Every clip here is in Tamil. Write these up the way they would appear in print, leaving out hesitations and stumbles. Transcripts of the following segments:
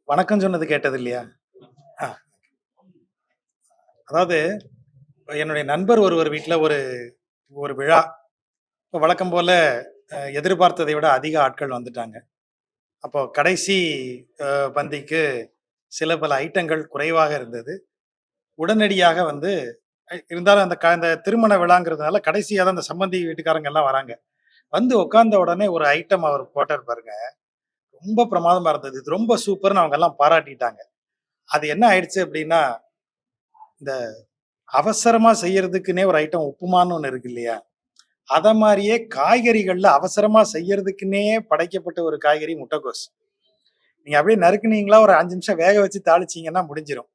வணக்கம் சொன்னது கேட்டது இல்லையா? ஆ, அதாவது என்னுடைய நண்பர் ஒருவர் வீட்ல ஒரு ஒரு விழா. இப்ப வழக்கம் போல எதிர்பார்த்ததை விட அதிக ஆட்கள் வந்துட்டாங்க. அப்போ கடைசி பந்திக்கு சில பல ஐட்டங்கள் குறைவாக இருந்தது. உடனடியாக வந்து இருந்தாலும் அந்த திருமண விழாங்கிறதுனால கடைசியா தான் அந்த சம்பந்தி வீட்டுக்காரங்க எல்லாம் வராங்க. வந்து உட்கார்ந்த உடனே ஒரு ஐட்டம் அவர் போட்டார் பாருங்க. ரொம்ப பிரமாதமா இருந்தது. இது ரொம்ப சூப்பர்ன்னு அவங்க எல்லாம் பாராட்டிட்டாங்க. அது என்ன ஆயிடுச்சு அப்டின்னா, இந்த அவசரமா செய்யறதுக்குன்னே ஒரு ஐட்டம் உப்புமான்னு ஒண்ணு இருக்கு இல்லையா? அத மாரியே காய்கறிகள்ல அவசரமா செய்யறதுக்குன்னே படைக்கப்பட்ட ஒரு காய்கறி முட்டைக்கோஸ். நீங்க அப்படியே நறுக்குனீங்களா, ஒரு 5 நிமிஷம் வேக வச்சு தாளிச்சீங்கன்னா முடிஞ்சிரும்.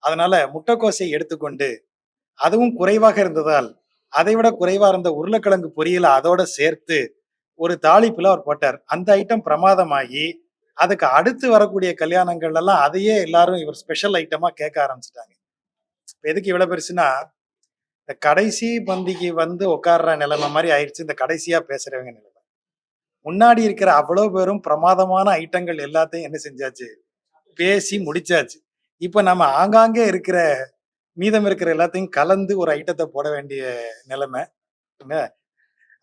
அதனால முட்டைக்கோஸை எடுத்துக்கொண்டு, அதுவும் குறைவாக இருந்ததால், அதைவிட குறைவா இருந்த உருளைக்கிழங்கு பொரியல அதோட சேர்த்து, ஒரு தாளிப்புல அவர் போட்டார். அந்த ஐட்டம் பிரமாதமாகி, அதுக்கு அடுத்து வரக்கூடிய கல்யாணங்கள்ல எல்லாம் அதையே எல்லாரும் இவர் ஸ்பெஷல் ஐட்டமா கேட்க ஆரம்பிச்சுட்டாங்க. எதுக்கு இவ்வளவு பெருசுன்னா, இந்த கடைசி பந்திக்கு வந்து உட்கார்ற நிலைமை மாரி ஆயிருச்சு இந்த கடைசியா பேசுறவங்க நிலைமை. முன்னாடி இருக்கிற அவ்வளவு பேரும் பிரமாதமான ஐட்டங்கள் எல்லாத்தையும் என்ன செஞ்சாச்சு? பேசி முடிச்சாச்சு. இப்ப நம்ம ஆங்காங்கே இருக்கிற மீதம் இருக்கிற எல்லாத்தையும் கலந்து ஒரு ஐட்டத்த போட வேண்டிய நிலைமை. என்ன?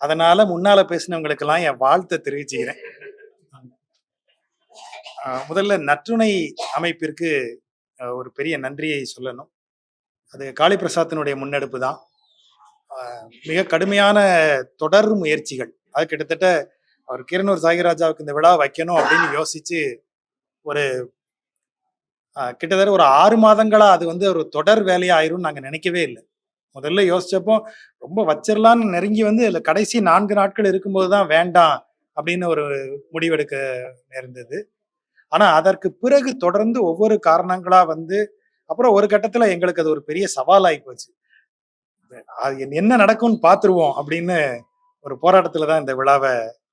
அதனால முன்னால பேசினவங்களுக்கெல்லாம் என் வாழ்த்த தெரிவிச்சுக்கிறேன். முதல்ல நற்றுணை அமைப்பிற்கு ஒரு பெரிய நன்றியை சொல்லணும். அது காளிப்பிரசாத்தினுடைய முன்னெடுப்பு தான். அ மிக கடுமையான தொடர் முயற்சிகள். அது கிட்டத்தட்ட அவர் கீரனூர் சாகிராஜாவுக்கு இந்த விழா வைக்கணும் அப்படின்னு யோசிச்சு ஒரு கிட்டத்தட்ட ஒரு 6 மாதங்களா அது வந்து ஒரு தொடர் வேலையா ஆயிரும்னு நாங்க நினைக்கவே இல்ல. முதல்ல யோசிச்சப்போ, ரொம்ப வச்சிரலான்னு நெருங்கி வந்து இதுல கடைசி 4 நாட்கள் இருக்கும்போது தான் வேண்டாம் அப்படின்னு ஒரு முடிவெடுக்க நேர்ந்தது. ஆனா அதற்கு பிறகு தொடர்ந்து ஒவ்வொரு காரணங்களா வந்து, அப்புறம் ஒரு கட்டத்துல எங்களுக்கு அது ஒரு பெரிய சவாலாயி போச்சு. அது என்ன நடக்கும்னு பார்த்துருவோம் அப்படின்னு ஒரு போராட்டத்துல தான் இந்த விழாவ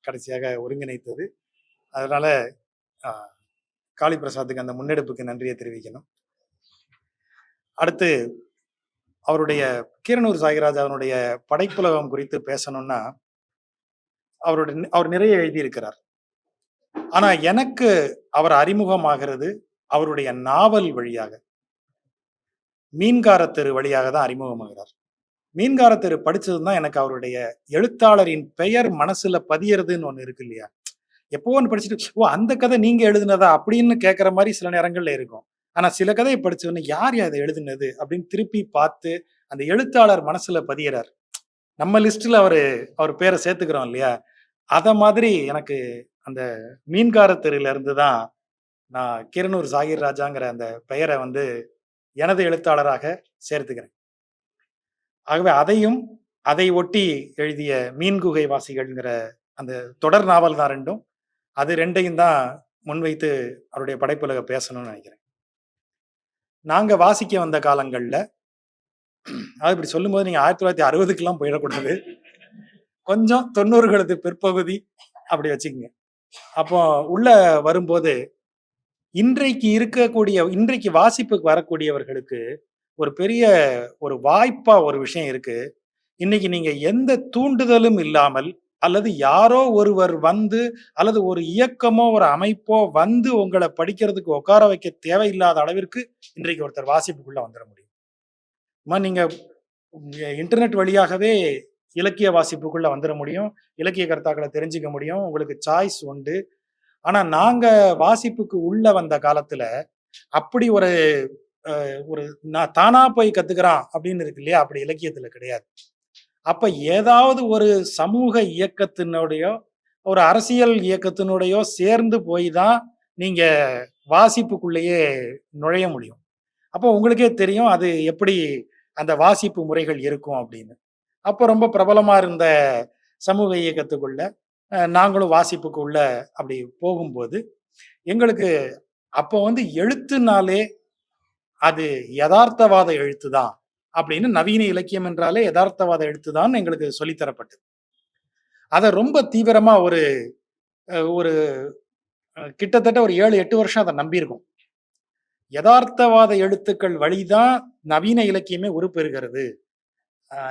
கடைசியாக ஒருங்கிணைத்தது. அதனால அ காளிபிரசாத்துக்கு அந்த முன்னெடுப்புக்கு நன்றிய தெரிவிக்கணும். அடுத்து அவருடைய கீரனூர் சாகிராஜ் அவனுடைய படைப்புலகம் குறித்து பேசணும்னா, அவர் நிறைய எழுதியிருக்கிறார். ஆனா எனக்கு அவர் அறிமுகமாகிறது அவருடைய நாவல் வழியாக. மீன்கார தெரு வழியாக தான் அறிமுகமாகிறார். மீன்கார தெரு படிச்சது தான் எனக்கு அவருடைய எழுத்தாளரின் பெயர் மனசுல பதியறதுன்னு ஒண்ணு இருக்கு இல்லையா? எப்போ ஒண்ணு படிச்சுட்டு, "ஓ! அந்த கதை நீங்க எழுதினதா?" அப்படின்னு கேட்கிற மாரி சில நேரங்கள்ல இருக்கும். ஆனா சில கதைய படிச்ச உடனே, "யார்யா இத எழுதினது?" அப்படின்னு திருப்பி பார்த்து, அந்த எழுத்தாளர் மனசுல பதியறார். நம்ம லிஸ்ட்ல அவர் பேர சேர்த்துக்கிறோம் இல்லையா? அத மாதிரி எனக்கு அந்த மீன்கார தெருல இருந்து தான் நான் கீரனூர் ஜாகீர் ராஜாங்கிற அந்த பெயர வந்து எனது எழுத்தாளராக சேர்த்துக்கிறேன். ஆகவே அதையும், அதை ஒட்டி எழுதிய மீன்குகை வாசிகள்ங்கிற அந்த தொடர் நாவல் தான் 2ம். அது 2யும் தான் முன்வைத்து அவருடைய படைப்புலக பேசணும்னு நெனைக்கிறேன். நாங்க வாசிக்க வந்த காலங்கள்ல, அதாவது இப்படி சொல்லும்போது நீங்க 1960க்குலாம் போயிடக்கூடாது. கொஞ்சம் 90களது பிற்பகுதி அப்படி வச்சுக்கங்க. அப்போ உள்ள வரும்போது, இன்றைக்கு வாசிப்புக்கு வரக்கூடியவர்களுக்கு ஒரு பெரிய ஒரு வாய்ப்பா ஒரு விஷயம் இருக்கு. இன்னைக்கு நீங்க எந்த தூண்டுதலும் இல்லாமல், அல்லது யாரோ ஒருவர் வந்து, அல்லது ஒரு இயக்கமோ, ஒரு அமைப்போ வந்து உங்கள படிக்கிறதுக்கு உட்கார வைக்க தேவையில்லாத அளவிற்கு இன்றைக்கு ஒருத்தர் வாசிப்புக்குள்ள வந்துர முடியும். நீங்க இன்டர்நெட் வழியாகவே இலக்கிய வாசிப்புக்குள்ள வந்துர முடியும். இலக்கிய கர்த்தாக்கள தெரிஞ்சுக்க முடியும். உங்களுக்கு சாய்ஸ் உண்டு. ஆனா நாங்க வாசிப்புக்கு உள்ள வந்த காலத்துல, அப்படி ஒரு ஒரு நான் தானா போய் கத்துக்கிறான் அப்படின்னு இருக்கு இல்லையா? அப்படி இலக்கியத்துல கிடையாது. அப்ப ஏதாவது ஒரு சமூக இயக்கத்தினுடையோ, ஒரு அரசியல் இயக்கத்தினுடையோ சேர்ந்து போய் தான் நீங்க வாசிப்புக்குள்ளேயே நுழைய முடியும். அப்போ உங்களுக்கே தெரியும் அது எப்படி அந்த வாசிப்பு முறைகள் இருக்கும் அப்படின்னு. அப்போ ரொம்ப பிரபலமா இருந்த சமூக இயக்கத்துக்குள்ள நாங்களும் வாசிப்புக்கு உள்ள அப்படி போகும்போது, எங்களுக்கு அப்போ வந்து எழுத்துனாலே அது எதார்த்தவாத எழுத்து தான் அப்படின்னு நவீன இலக்கியம் என்றாலே எதார்த்தவாத எழுத்து தான் எங்களுக்கு சொல்லி தரப்பட்டது. அத ரொம்ப தீவிரமா ஒரு கிட்டத்தட்ட ஒரு 7, 8 வருஷம் அத நம்பியிருக்கோம். எதார்த்தவாத எழுத்துக்கள் வழிதான் நவீன இலக்கியமே உருப்பெறுகிறது.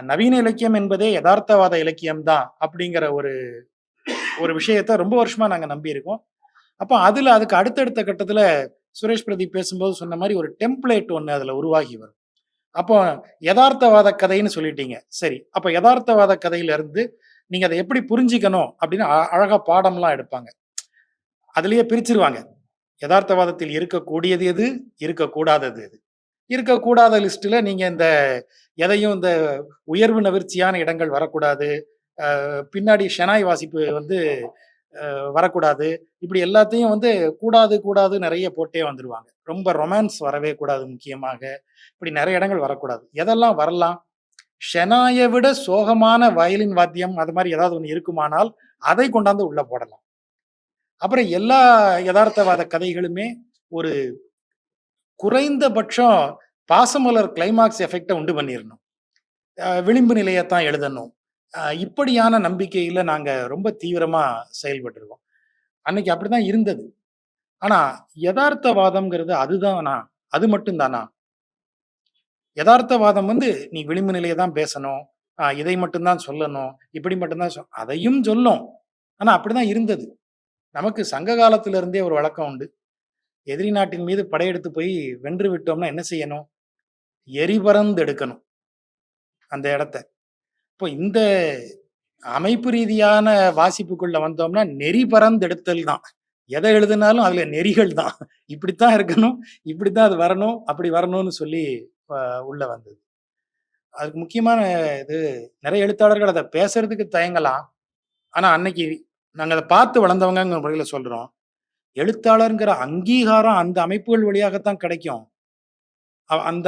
நவீன இலக்கியம் என்பதே எதார்த்தவாத இலக்கியம் தான் அப்படிங்கிற ஒரு ஒரு விஷயத்த ரொம்ப வருஷமா நாங்க நம்பியிருக்கோம். அப்ப அதுக்கு அடுத்தடுத்த கட்டத்துல சுரேஷ் பிரதீப் பேசும்போது சொன்ன மாரி ஒரு டெம்ப்ளேட் ஒண்ணு அதுல உருவாகி வரும். அப்போ எதார்த்தவாத கதைன்னு சொல்லிட்டீங்க. சரி. அப்ப எதார்த்தவாத கதையில இருந்து நீங்க அத எப்படி புரிஞ்சுக்கணும் அப்படின்னு அழகா பாடம்லாம் எடுப்பாங்க. அதிலேயே பிரிச்சுருவாங்க. எதார்த்தவாதத்தில் இருக்கக்கூடியது எது? இருக்கக்கூடாதது எது? இருக்கக்கூடாத லிஸ்ட்ல நீங்க எதையும் உயர்வு நவிர்ச்சியான இடங்கள் வரக்கூடாது. பின்னாடி ஷெனாய் வாசிப்பு வரக்கூடாது. இப்படி எல்லாத்தையும் கூடாது, கூடாது நெறைய போட்டே வந்துருவாங்க. ரொம்ப ரொமான்ஸ் வரவே கூடாது முக்கியமாக. இப்படி நெறைய இடங்கள் வரக்கூடாது. எதெல்லாம் வரலாம்? ஷெனாய விட சோகமான வயலின் வாத்தியம் அது மாரி ஏதாவது ஒண்ணு இருக்குமானால், அதை கொண்டாந்து உள்ள போடலாம். அப்புறம் எல்லா எதார்த்தவாத கதைகளுமே ஒரு குறைந்தபட்சம் பாசமலர் கிளைமாக்ஸ் எஃபெக்ட்ட உண்டு பண்ணிறணும். விளிம்பு நிலையத்தான் எழுதணும். இப்படியான நம்பிக்கையில நாங்க ரொம்ப தீவிரமா செயல்பட்டுருக்கோம். அன்னைக்கு அப்படிதான் இருந்தது. ஆனா, எதார்த்தவாதம்ங்கிறது அதுதானா? அது மட்டும் தானா? எதார்த்தவாதம் நீ விளிம்பு நிலைய தான் பேசணும். இதை மட்டும் தான் சொல்லணும். இப்படி மட்டும் தான் அதையும் சொல்லும். ஆனா, அப்படிதான் இருந்தது. நமக்கு சங்க காலத்துல இருந்தே ஒரு வழக்கம் உண்டு. எதிரி நாட்டின் மீது படையெடுத்து போய் வென்று விட்டோம்னா என்ன செய்யணும்? எரிபறந்து எடுக்கணும் அந்த இடத்த. இப்போ இந்த அமைப்பு ரீதியான வாசிப்புக்குள்ள வந்தோம்னா, நெறி பறந்தெடுத்தல் தான். எத எழுதினாலும் அதுல நெறிகள் தான். இப்படித்தான் இருக்கணும், இப்படித்தான் அது வரணும், அப்படி வரணும்னு சொல்லி அ உள்ள வந்தது. அதுக்கு முக்கியமான இது நெறைய எழுத்தாளர்கள் அத பேசுறதுக்கு தயங்கலாம். ஆனா, அன்னைக்கு நாங்க அத பார்த்து வளர்ந்தவங்கங்கிற முறையில சொல்றோம். எழுத்தாளர்ங்கிற அங்கீகாரம் அந்த அமைப்புகள் வழியாகத்தான் கிடைக்கும்.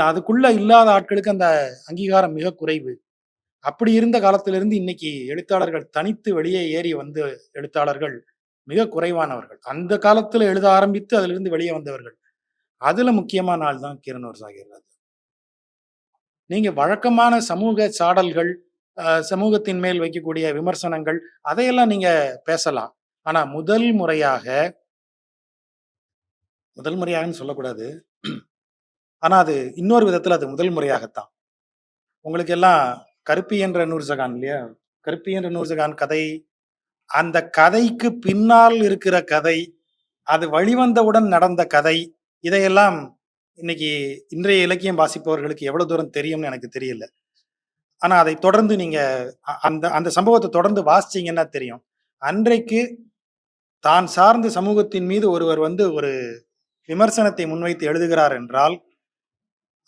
அதுக்குள்ள இல்லாத ஆட்களுக்கு அந்த அங்கீகாரம் மிக குறைவு. அப்படி இருந்த காலத்திலிருந்து இன்னைக்கு எழுத்தாளர்கள் தனித்து வெளியே ஏறி எழுத்தாளர்கள் மிக குறைவானவர்கள். அந்த காலத்துல எழுத ஆரம்பித்து அதிலிருந்து வெளியே வந்தவர்கள். அதுல முக்கியமான ஆள் தான் கீரனூர் சாகிர்ராஜா. நீங்க வழக்கமான சமூக சாடல்கள், சமூகத்தின் மேல் வைக்கக்கூடிய விமர்சனங்கள், அதையெல்லாம் நீங்க பேசலாம். ஆனா முதல் முறையாகன்னு சொல்லக்கூடாது. ஆனா அது இன்னொரு விதத்துல அது முதல் முறையாகத்தான். உங்களுக்கு எல்லாம் கருப்பி என்ற நூர்ஜஹான் இல்லையா? கருப்பி என்ற நூர்ஜஹான் கதை, அந்த கதைக்கு பின்னால் இருக்கிற கதை, அது வழிவந்தவுடன் நடந்த கதை, இதையெல்லாம் இன்னைக்கு இன்றைய இலக்கியம் வாசிப்பவர்களுக்கு எவ்வளவு தூரம் தெரியும்னு எனக்கு தெரியல. ஆனா அதை தொடர்ந்து நீங்க அந்த அந்த சம்பவத்தை தொடர்ந்து வாசிச்சீங்கன்னா தெரியும். அன்றைக்கு தான் சார்ந்த சமூகத்தின் மீது ஒருவர் ஒரு விமர்சனத்தை முன்வைத்து எழுதுகிறார் என்றால்,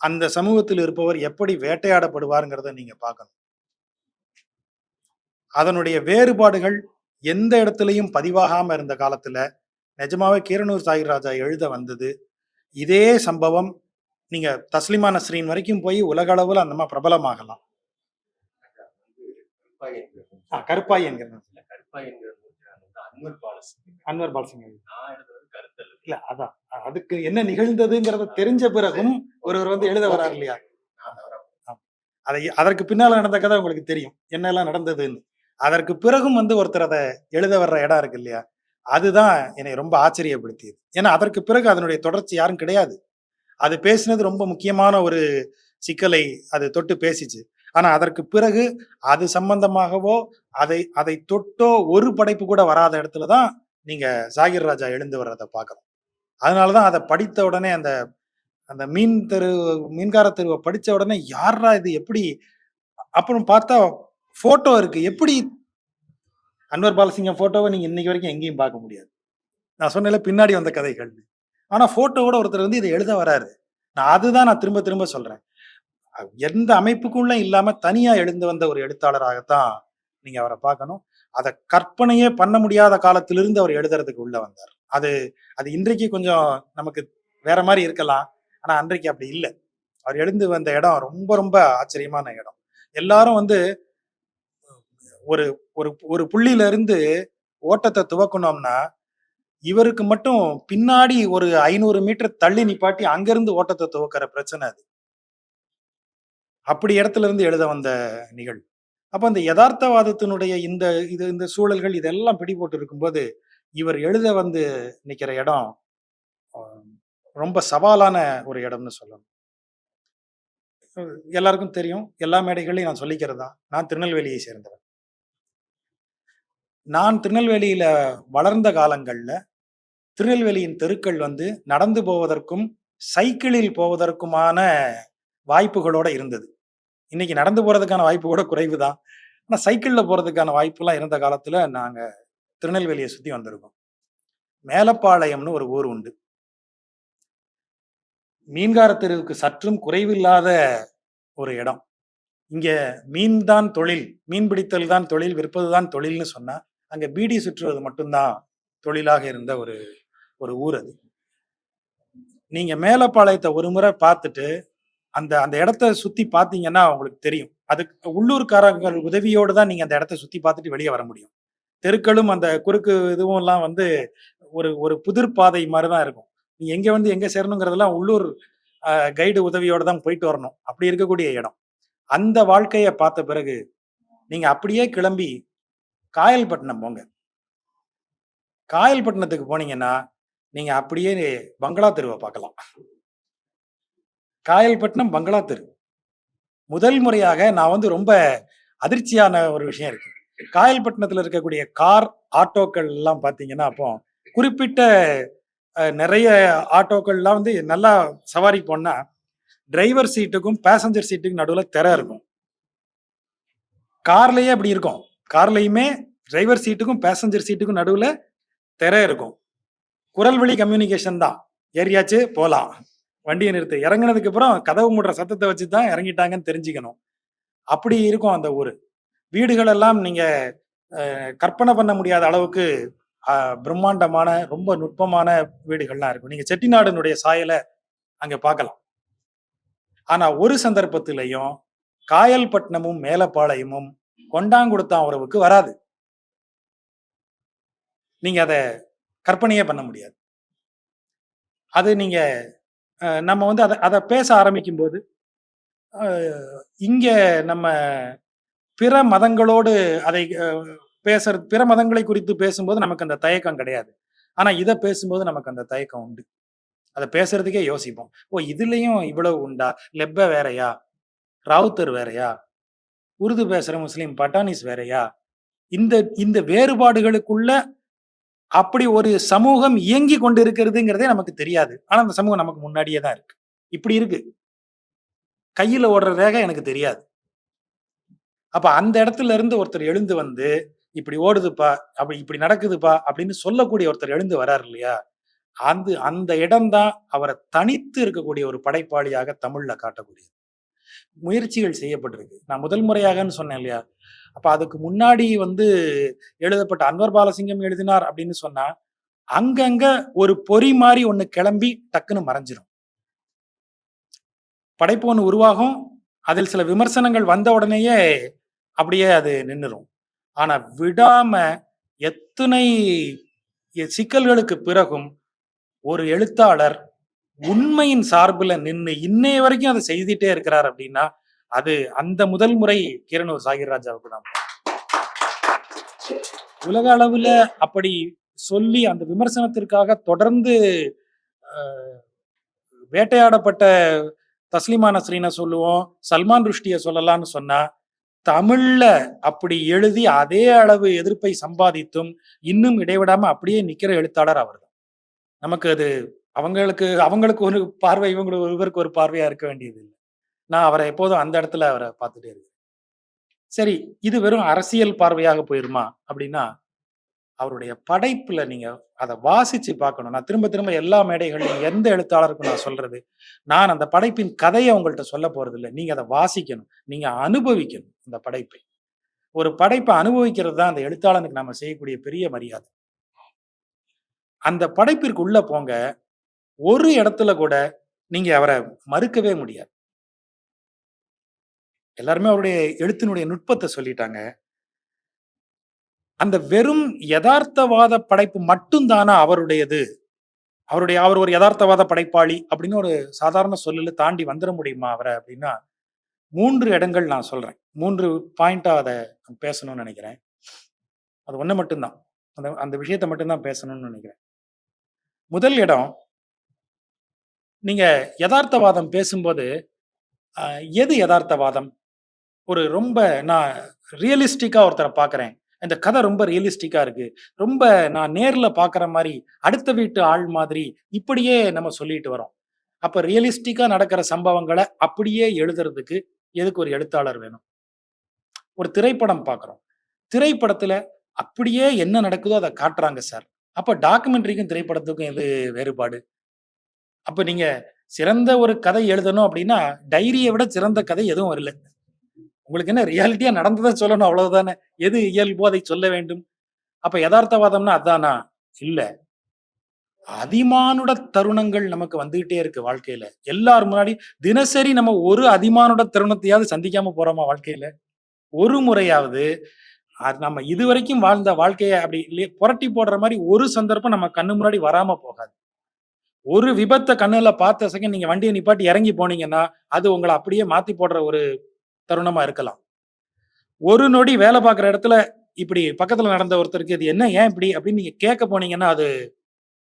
அந்த சமூகத்தில் இருப்பவர் எப்படி வேட்டையாடப்படுவார்ங்கிறத நீங்க பார்க்கணும். அதனுடைய வேறுபாடுகள் எந்த இடத்திலயும் பதிவாகாம இருந்த காலத்துல, நிஜமாவே கீரனூர் சாகிர்ராஜா எழுத வந்தது. இதே சம்பவம் நீங்க தஸ்லிமா நஸ்ரீன் வரைக்கும் போய் உலக அளவுல அந்த மாதிரி பிரபலமாகலாம். கருப்பாய் என்கிற அன்வர் பாலசிங் இல்ல அதான் அதுக்கு என்ன நிகழ்ந்ததுங்கிறத தெரிஞ்ச பிறகும் ஒருவர் எழுத வர்றார் இல்லையா? அதற்கு பின்னால நடந்த கதை உங்களுக்கு தெரியும் என்னெல்லாம் நடந்ததுன்னு. அதற்கு பிறகும் ஒருத்தர் அதை எழுத வர்ற இடம் இருக்கு இல்லையா? அதுதான் என்னை ரொம்ப ஆச்சரியப்படுத்தியது. ஏன்னா அதற்கு பிறகு அதனுடைய தொடர்ச்சி யாரும் கிடையாது. அது பேசினது ரொம்ப முக்கியமான ஒரு சிக்கலை அது தொட்டு பேசிச்சு. ஆனா அதற்கு பிறகு அது சம்பந்தமாகவோ அதை தொட்டோ ஒரு படைப்பு கூட வராத இடத்துலதான் நீங்க ஜாகிர் ராஜா எழுந்து வர்றதை பார்க்கணும். அதனாலதான் அதை படித்த உடனே அந்த அந்த மீன்கார தெருவை படிச்ச உடனே யாரா இது எப்படி அப்புறம் பார்த்தா போட்டோ இருக்கு. எப்படி அன்வர் பாலசிங்கம் போட்டோவை நீங்க இன்னைக்கு வரைக்கும் எங்கேயும் பார்க்க முடியாது. நான் சொன்னேன்ல பின்னாடி வந்த கதைகள். ஆனா போட்டோவோட ஒருத்தர் இதை எழுத வராரு. அதுதான் நான் திரும்ப திரும்ப சொல்றேன். எந்த அமைப்புக்குள்ள இல்லாம தனியா எழுந்து வந்த ஒரு எழுத்தாளராகத்தான் நீங்க அவரை பார்க்கணும். அதை கற்பனையே பண்ண முடியாத காலத்திலிருந்து அவர் எழுதுறதுக்கு உள்ள வந்தார். அது அது இன்றைக்கு கொஞ்சம் நமக்கு வேற மாதிரி இருக்கலாம். ஆனா அன்றைக்கு அப்படி இல்லை. அவர் எழுந்து வந்த இடம் ரொம்ப ரொம்ப ஆச்சரியமான இடம். எல்லாரும் ஒரு ஒரு ஒரு புள்ளியில இருந்து ஓட்டத்தை துவக்கணும்னா இவருக்கு மட்டும் பின்னாடி ஒரு 500 மீட்டர் தள்ளி நிப்பாட்டி அங்கிருந்து ஓட்டத்தை துவக்கிற பிரச்சனை அது. அப்படி இடத்துல இருந்து எழுத வந்த நிகழ்வு. அப்ப இந்த யதார்த்தவாதத்தினுடைய இந்த சூழல்கள் இதெல்லாம் பிடி போட்டு இருக்கும்போது இவர் எழுத நிக்கிற இடம் ரொம்ப சவாலான ஒரு இடம்னு சொல்லணும். எல்லாருக்கும் தெரியும். எல்லா மேடைகளையும் நான் சொல்லிக்கிறது தான். நான் திருநெல்வேலியை சேர்ந்தவன். நான் திருநெல்வேலியில வளர்ந்த காலங்கள்ல திருநெல்வேலியின் தெருக்கள் வந்து நடந்து போவதற்கும், சைக்கிளில் போவதற்குமான வாய்ப்புகளோட இருந்தது. இன்னைக்கு நடந்து போறதுக்கான வாய்ப்பு கூட குறைவு தான். ஆனா சைக்கிள்ல போறதுக்கான வாய்ப்புலாம் இருந்த காலத்துல நாங்க திருநெல்வேலிய சுத்தி வந்திருக்கோம். மேலப்பாளையம்னு ஒரு ஊர் உண்டு. மீன்கார தெருவுக்கு சற்றும் குறைவில்லாத ஒரு இடம். இங்க மீன் தான் தொழில், மீன் பிடித்தல் தான் தொழில், விற்பது தான் தொழில்னு சொன்னா, அங்க பீடி சுற்றுவது மட்டும் தான் தொழிலாக இருந்த ஒரு ஒரு ஊர் அது. நீங்க மேலப்பாளையத்த ஒரு முறை பார்த்துட்டு, அந்த அந்த இடத்த சுத்தி பார்த்தீங்கன்னா உங்களுக்கு தெரியும். அதுக்கு உள்ளூர்காரர்கள் உதவியோடு தான் நீங்க அந்த இடத்த சுத்தி பார்த்துட்டு வெளிய வர முடியும். தெருக்களும் அந்த குறுக்கு இதுவும்லாம் வந்து ஒரு ஒரு புதிர் பாதை மாரி தான் இருக்கும். நீங்க எங்க வந்து எங்க சேரணுங்கிறதெல்லாம் உள்ளூர் கைடு உதவியோட தான் போயிட்டு வரணும். அப்படி இருக்கக்கூடிய இடம். அந்த வாழ்க்கைய பார்த்த பிறகு, நீங்க அப்படியே கிளம்பி காயல்பட்டினம் போங்க. காயல்பட்டினத்துக்கு போனீங்கன்னா, நீங்க அப்படியே பங்களா தெருவ பார்க்கலாம். காயல்பட்டினம் பங்களா தெரு. முதல் முறையாக நான் வந்து ரொம்ப அதிர்ச்சியான ஒரு விஷயம் இருக்கு. காயல்பட்டினத்துல இருக்கக்கூடிய கார், ஆட்டோக்கள் எல்லாம் பார்த்தீங்கன்னா, அப்போ குறிப்பிட்ட நெறைய ஆட்டோக்கள்லாம் வந்து நல்லா சவாரி போனா, டிரைவர் சீட்டுக்கும், பாசெஞ்சர் சீட்டுக்கும் நடுவுல திரை இருக்கும். கார்லயே அப்படி இருக்கும். கார்லயுமே டிரைவர் சீட்டுக்கும், பாசெஞ்சர் சீட்டுக்கும் நடுவுல திரை இருக்கும். குரல் வழி கம்யூனிகேஷன் தான். ஏறியாச்சு போலாம். வண்டிய நிறுத்து. இறங்குனதுக்கு அப்புறம் கதவு மூடுற சத்தத்த வச்சு தான் இறங்கிட்டாங்கன்னு தெரிஞ்சுக்கணும். அப்படி இருக்கும் அந்த ஊரு. வீடுகள் எல்லாம் நீங்க கற்பனை பண்ண முடியாத அளவுக்கு பிரம்மாண்டமான, ரொம்ப நுட்பமான வீடுகள்லாம் இருக்கும். நீங்க செட்டிநாடுனுடைய சாயல அங்க பார்க்கலாம். ஆனா ஒரு சந்தர்ப்பத்திலயும் காயல்பட்டினமும், மேலப்பாளையமும் கொண்டாங்குடுத்தான் உறவுக்கு வராது. நீங்க அத கற்பனையே பண்ண முடியாது. அது நீங்க நம்ம வந்து அத அத பேச ஆரம்பிக்கும்போது, அ இங்க நம்ம பிற மதங்களோடு அதை பிற மதங்களை குறித்து பேசும்போது நமக்கு அந்த தயக்கம் கிடையாது. ஆனா இத பேசும்போது நமக்கு அந்த தயக்கம் உண்டு. அத பேசுறதுக்கே யோசிப்போம். ஓ! இதுலயும் இவ்வளவு உண்டா? லெப்ப வேறயா? ராவுத்தர் வேறயா? உருது பேசுற முஸ்லீம் பட்டாணிஸ் வேறயா? இந்த இந்த வேறுபாடுகளுக்குள்ள அப்படி ஒரு சமூகம் இயங்கிக் கொண்டிருக்கிறதுங்கிறதே நமக்கு தெரியாது. ஆனா அந்த சமூகம் நமக்கு முன்னாடியே தான் இருக்கு. இப்படி இருக்கு. கையில ஓடுற ரேகை எனக்கு தெரியாது. அப்ப அந்த இடத்துல இருந்து ஒருத்தர் எழுந்து வந்து, "இப்படி ஓடுதுப்பா, அப்படி இப்படி நடக்குதுப்பா" அப்படின்னு சொல்லக்கூடிய ஒருத்தர் எழுந்து வராரு இல்லையா? அந்த இடம் தான் அவர தனித்து இருக்கக்கூடிய ஒரு படைப்பாளியாக தமிழ்ல காட்டக்கூடியது. முயற்சிகள் செய்யப்பட்டிருக்கு. நான் முதல் முறையாகன்னு சொன்னேன் இல்லையா? அப்ப அதுக்கு முன்னாடி வந்து எழுதப்பட்ட அன்வர் பாலசிங்கம் எழுதினார் அப்படின்னு சொன்னா, அங்கங்க ஒரு பொறி மாரி ஒண்ணு கிளம்பி டக்குன்னு மறைஞ்சிரும். படைப்பு ஒண்ணு உருவாகும். அதில் சில விமர்சனங்கள் வந்த உடனேயே அப்படியே அது நின்னுரும். ஆனா விடாம எத்தனை சிக்கல்களுக்கு பிறகும் ஒரு எழுத்தாளர் உண்மையின் சார்புல நின்னு இன்னைய வரைக்கும் அத செய்துட்டே இருக்கிறார் அப்படின்னா, அது அந்த முதல் முறை கீரனூர் சாகிர் ராஜாவுக்கு தான். உலக அளவுல அப்படி சொல்லி அந்த விமர்சனத்திற்காக தொடர்ந்து அ வேட்டையாடப்பட்ட தஸ்லிமா நஸ்ரீன சொல்லுவோம், சல்மான் ருஷ்டிய சொல்லலாம்னு சொன்னா, தமிழ்ல அப்படி எழுதி அதே அளவு எதிர்ப்பை சம்பாதித்தும், இன்னும் இடைவிடாம அப்படியே நிக்கிற எழுத்தாளர் அவர்தான். நமக்கு அது அவங்களுக்கு அவங்களுக்கு ஒரு பார்வை, இவருக்கு ஒரு பார்வையா இருக்க வேண்டியது இல்ல. நான் அவர எப்போதும் அந்த இடத்துல அவர பார்த்துட்டே இருக்கேன். சரி, இது வெறும் அரசியல் பார்வையாக போயிருமா? அப்படின்னா, அவருடைய படைப்புல நீங்க அத வாசிச்சு பார்க்கணும். நான் திரும்ப திரும்ப எல்லா மேடைகள்லயும் எந்த எழுத்தாளருக்கும் நான் சொல்றது, நான் அந்த படைப்பின் கதைய உங்கள்ட்ட சொல்லப் போறதில்ல. நீங்க அத வாசிக்கணும். நீங்க அனுபவிக்கணும் அந்த படைப்பை. ஒரு படைப்ப அனுபவிக்கிறது தான் அந்த எழுத்தாளனுக்கு நாம செய்யக்கூடிய பெரிய மரியாதை. அந்த படைப்பிற்கு உள்ள போங்க. ஒரு இடத்துல கூட நீங்க அவர மறுக்கவே முடியாது. எல்லாருமே அவருடைய எழுத்தினுடைய நுட்பத்த சொல்லிட்டாங்க. அந்த வெறும் எதார்த்தவாத படைப்பு மட்டும் தானா அவருடையது? அவர் ஒரு எதார்த்தவாத படைப்பாளி அப்படின்னு ஒரு சாதாரண சொல்லல தாண்டி வந்துர முடியுமா அவர அப்படின்னா, 3 இடங்கள் நான் சொல்றேன். 3 பாயிண்ட்டா அத பேசணும்னு நெனைக்கிறேன். அது ஒண்ணு மட்டும் தான். அந்த அந்த விஷயத்த மட்டும் தான் பேசணும்னு நெனைக்கிறேன். முதல் இடம், நீங்க எதார்த்தவாதம் பேசும்போது, எது எதார்த்தவாதம்? ஒரு ரொம்ப நான் ரியலிஸ்டிக்கா ஒருத்தர பார்க்கிறேன். இந்த கதை ரொம்ப ரியலிஸ்டிக்கா இருக்கு. ரொம்ப நான் நேர்ல பார்க்குற மாரி, அடுத்த வீட்டு ஆள் மாதிரி, இப்படியே நம்ம சொல்லிட்டு வரோம். அப்ப ரியலிஸ்டிக்கா நடக்கிற சம்பவங்கள அப்படியே எழுதுறதுக்கு எதுக்கு ஒரு எழுத்தாளர் வேணும்? ஒரு திரைப்படம் பார்க்குறோம். திரைப்படத்துல அப்படியே என்ன நடக்குதோ அத காட்டுறாங்க சார். அப்ப டாக்குமெண்டரிக்கும் திரைப்படத்துக்கும் எது வேறுபாடு? அப்ப நீங்க சிறந்த ஒரு கதை எழுதணும் அப்படின்னா, டைரிய விட சிறந்த கதை எதுவும் இல்ல. உங்களுக்கு என்ன ரியாலிட்டியா நடந்தத சொல்லணும் அவ்வளவுதானே. எது இயல்போ அதை சொல்ல வேண்டும். அப்ப எதார்த்தவாதம்னா அதானா? இல்ல. அதிமானுட தருணங்கள் நமக்கு வந்துகிட்டே இருக்கு வாழ்க்கையில. எல்லார் முன்னாடி தினசரி நம்ம ஒரு அதிமானுட தருணத்தையாவது சந்திக்காம போறோமா வாழ்க்கையில? ஒரு முறையாவது நம்ம இதுவரைக்கும் வாழ்ந்த வாழ்க்கைய அப்படி புரட்டி போடுற மாரி ஒரு சந்தர்ப்பம் நம்ம கண்ணு முன்னாடி வராம போகாது. ஒரு விபத்த கண்ணுல பார்த்த செகண்ட் நீங்க வண்டிய நிப்பாட்டி இறங்கி போனீங்கன்னா, அது உங்கள அப்படியே மாத்தி போடுற ஒரு தருணமா இருக்கலாம். ஒரு நொடி வேலை பார்க்குற இடத்துல இப்படி பக்கத்துல நடந்த ஒருத்தருக்கு இது என்ன? ஏன் இப்படி? அப்படின்னு நீங்க கேட்க போனீங்கன்னா, அது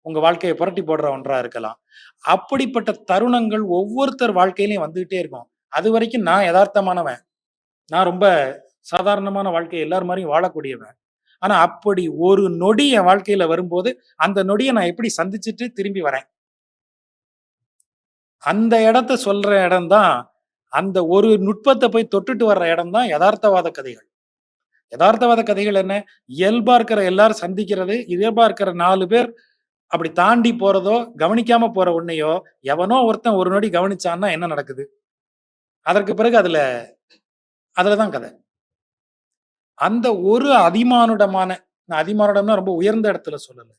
உங்க வாழ்க்கைய புரட்டி போடுற ஒன்றா இருக்கலாம். அப்படிப்பட்ட தருணங்கள் ஒவ்வொருத்தர் வாழ்க்கையிலயும் வந்துகிட்டே இருக்கும். அதுவரைக்கும் நான் எதார்த்தமானவன். நான் ரொம்ப சாதாரணமான வாழ்க்கை எல்லார் மாரியும் வாழக்கூடியவன். ஆனா அப்படி ஒரு நொடி என் வாழ்க்கையில வரும்போது, அந்த நொடிய நான் எப்படி சந்திச்சுட்டு திரும்பி வரேன். அந்த இடத்த சொல்ற இடம் தான், அந்த ஒரு நுட்பத்த போய் தொட்டுட்டு வர்ற இடம் தான் எதார்த்தவாத கதைகள். எதார்த்தவாத கதைகள் என்ன? இயல்பா இருக்கிற எல்லாரும் சந்திக்கிறது, இயல்பா இருக்கிற 4 பேர் அப்படி தாண்டி போறதோ, கவனிக்காம போற ஒண்ணையோ, எவனோ ஒருத்தன் ஒரு நொடி கவனிச்சான்னா என்ன நடக்குது? அதற்கு பிறகு அதுல தான் கதை. அந்த ஒரு அதிமானுடமான நான் அதிமானுடம்னா ரொம்ப உயர்ந்த இடத்துல சொல்லல.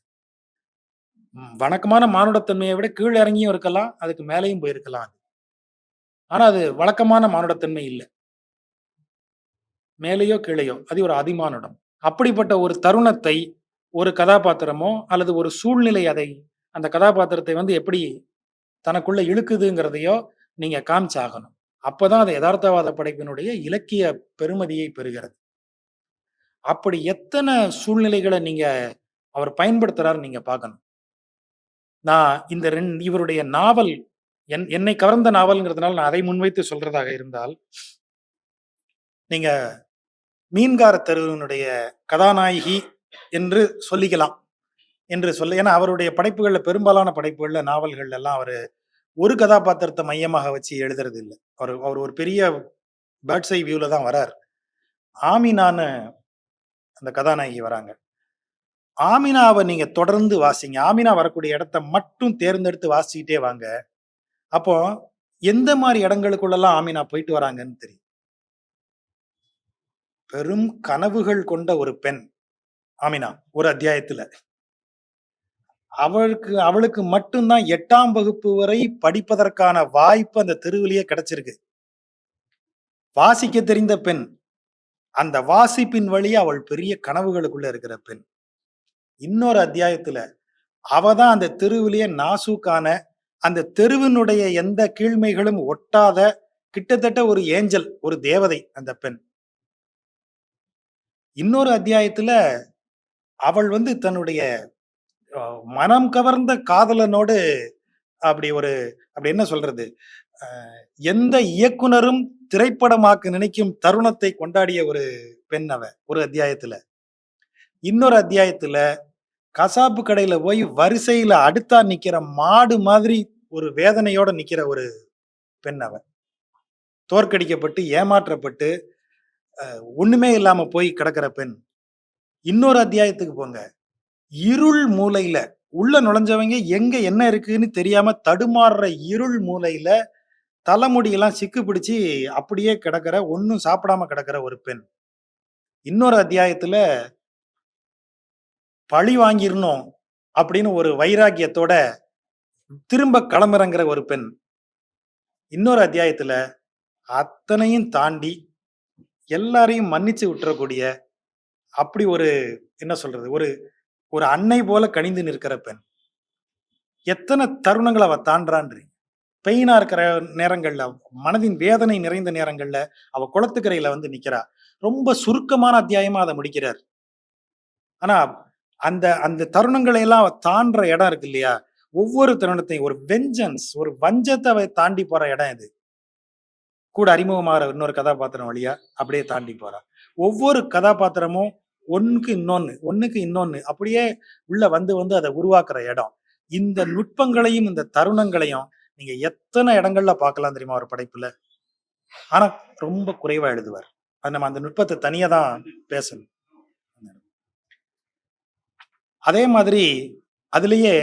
வழக்கமான மானுடத்தன்மைய விட கீழ இறங்கியும் இருக்கலாம். அதுக்கு மேலயும் போயிருக்கலாம். ஆனா அது வழக்கமான மானுடத்தன்மை இல்ல. மேலேயோ, கீழேயோ அது ஒரு அதிமானுடம். அப்படிப்பட்ட ஒரு தருணத்தை ஒரு கதாபாத்திரமோ, அல்லது ஒரு சூழ்நிலை அந்த கதாபாத்திரத்தை வந்து எப்படி தனக்குள்ள இழுக்குதுங்கிறதையோ நீங்க காமிச்சாகணும். அப்பதான் அது எதார்த்தவாத படைப்பினுடைய இலக்கிய பெறுமதியை பெறுகிறது. அப்படி எத்தன சூழ்நிலைகள நீங்க அவர் பயன்படுத்துறாருன்னு நீங்க பார்க்கணும். நான் இந்த இவருடைய நாவல் என்னை கவர்ந்த நாவல்ங்கிறதுனால நான் அதை முன்வைத்து சொல்றதாக இருந்தால், நீங்க மீன்கார தெருவினுடைய கதாநாயகி என்று சொல்லிக்கலாம். ஏன்னா அவருடைய படைப்புகள்ல பெரும்பாலான படைப்புகள்ல, நாவல்கள்ல எல்லாம் அவரு ஒரு கதாபாத்திரத்த மையமாக வச்சு எழுதுறது இல்ல. அவர் ஒரு பெரிய பேர்ட்ஸ் ஐ வியூல தான் வராரு. ஆமினான்னு அந்த கதாநாயகி வராங்க. ஆமினாவ நீங்க தொடர்ந்து வாசிங்க. ஆமினா வரக்கூடிய இடத்த மட்டும் தேர்ந்தெடுத்து வாசிச்சுக்கிட்டே வாங்க. அப்போ எந்த மாரி இடங்களுக்குள்ளலாம் ஆமினா போயிட்டு வராங்கன்னு தெரியும். பெரும் கனவுகள் கொண்ட ஒரு பெண் ஆமினா ஒரு அத்தியாயத்துல. அவளுக்கு மட்டும் தான் 8ஆம் வகுப்பு வரை படிப்பதற்கான வாய்ப்பு அந்த தெருவிலேயே கிடைச்சிருக்கு. வாசிக்க தெரிந்த பெண். அந்த வாசிப்பின் வழியா அவள் பெரிய கனவுகளுக்குள்ள இருக்கிற பெண். இன்னொரு அத்தியாயத்துல அவ தான் அந்த தெருவிலேயே நாசூக்கான, அந்த தெருவினுடைய எந்த கீழ்மைகளும் ஒட்டாத கிட்டத்தட்ட ஒரு ஏஞ்சல், ஒரு தேவதை அந்த பெண். இன்னொரு அத்தியாயத்துல அவள் வந்து தன்னுடைய மனம் கவர்ந்த காதலனோடு அப்படி ஒரு அப்படி என்ன சொல்றது? அ எந்த இயக்குனரும் திரைப்படமாக்க நினைக்கும் தருணத்தை கொண்டாடிய ஒரு பெண் அவ, ஒரு அத்தியாயத்துல. இன்னொரு அத்தியாயத்துல கசாப்பு கடையில போய் வரிசையில அடுத்தா நிக்கிற மாடு மாதிரி ஒரு வேதனையோட நிக்கிற ஒரு பெண் அவ. தோற்கடிக்கப்பட்டு, ஏமாற்றப்பட்டு, ஒண்ணுமே இல்லாம போய் கிடக்கிற பெண். இன்னொரு அத்தியாயத்துக்கு போங்க. இருள் மூலையில உள்ள நுழைஞ்சவங்க எங்க என்ன இருக்குன்னு தெரியாம தடுமாறுற இருள் மூலையில தலைமுடியெல்லாம் சிக்கு பிடிச்சு அப்படியே கிடக்கிற, ஒண்ணும் சாப்பிடாம கிடக்கிற ஒரு பெண். இன்னொரு அத்தியாயத்துல பழி வாங்கிரணும் அப்படின்னு ஒரு வைராக்கியத்தோட திரும்ப களமிறங்குற ஒரு பெண். இன்னொரு அத்தியாயத்துல அத்தனையும் தாண்டி எல்லாரையும் மன்னிச்சு விட்டுறக்கூடிய அப்படி ஒரு என்ன சொல்றது? ஒரு ஒரு அன்னை போல கனிந்து நிற்கிற பெண். எத்தன தருணங்கள அவ தாண்டுறான்றீங்க. பெயினா இருக்கிற நேரங்கள்ல, மனதின் வேதனை நிறைந்த நேரங்கள்ல, அவ குளத்துக்கரையில வந்து நிக்கிறா. ரொம்ப சுருக்கமான அத்தியாயமா அத முடிக்கிறார். ஆனா, அந்த அந்த தருணங்களை எல்லாம் அவ தாண்டுற இடம் இருக்கு இல்லையா? ஒவ்வொரு தருணத்தையும் ஒரு வெஞ்சன்ஸ், ஒரு வஞ்சத்த அவ தாண்டி போற இடம் இது. கூட அறிமுகமாகுற இன்னொரு கதாபாத்திரம் வழியா அப்படியே தாண்டி போறா. ஒவ்வொரு கதாபாத்திரமும் ஒண்ணுக்கு இன்னொன்னு அப்படியே உள்ள வந்து வந்து அதை உருவாக்குற இடம். இந்த நுட்பங்களையும் இந்த தருணங்களையும் நீங்க எத்தனை இடங்கள்ல பார்க்கலாம் தெரியுமா ஒரு படைப்புல. ஆனா ரொம்ப குறைவா எழுதுவார். அது நம்ம அந்த நுட்பத்தை தனியா தான் பேசணும். அதே மாதிரி அதுலயே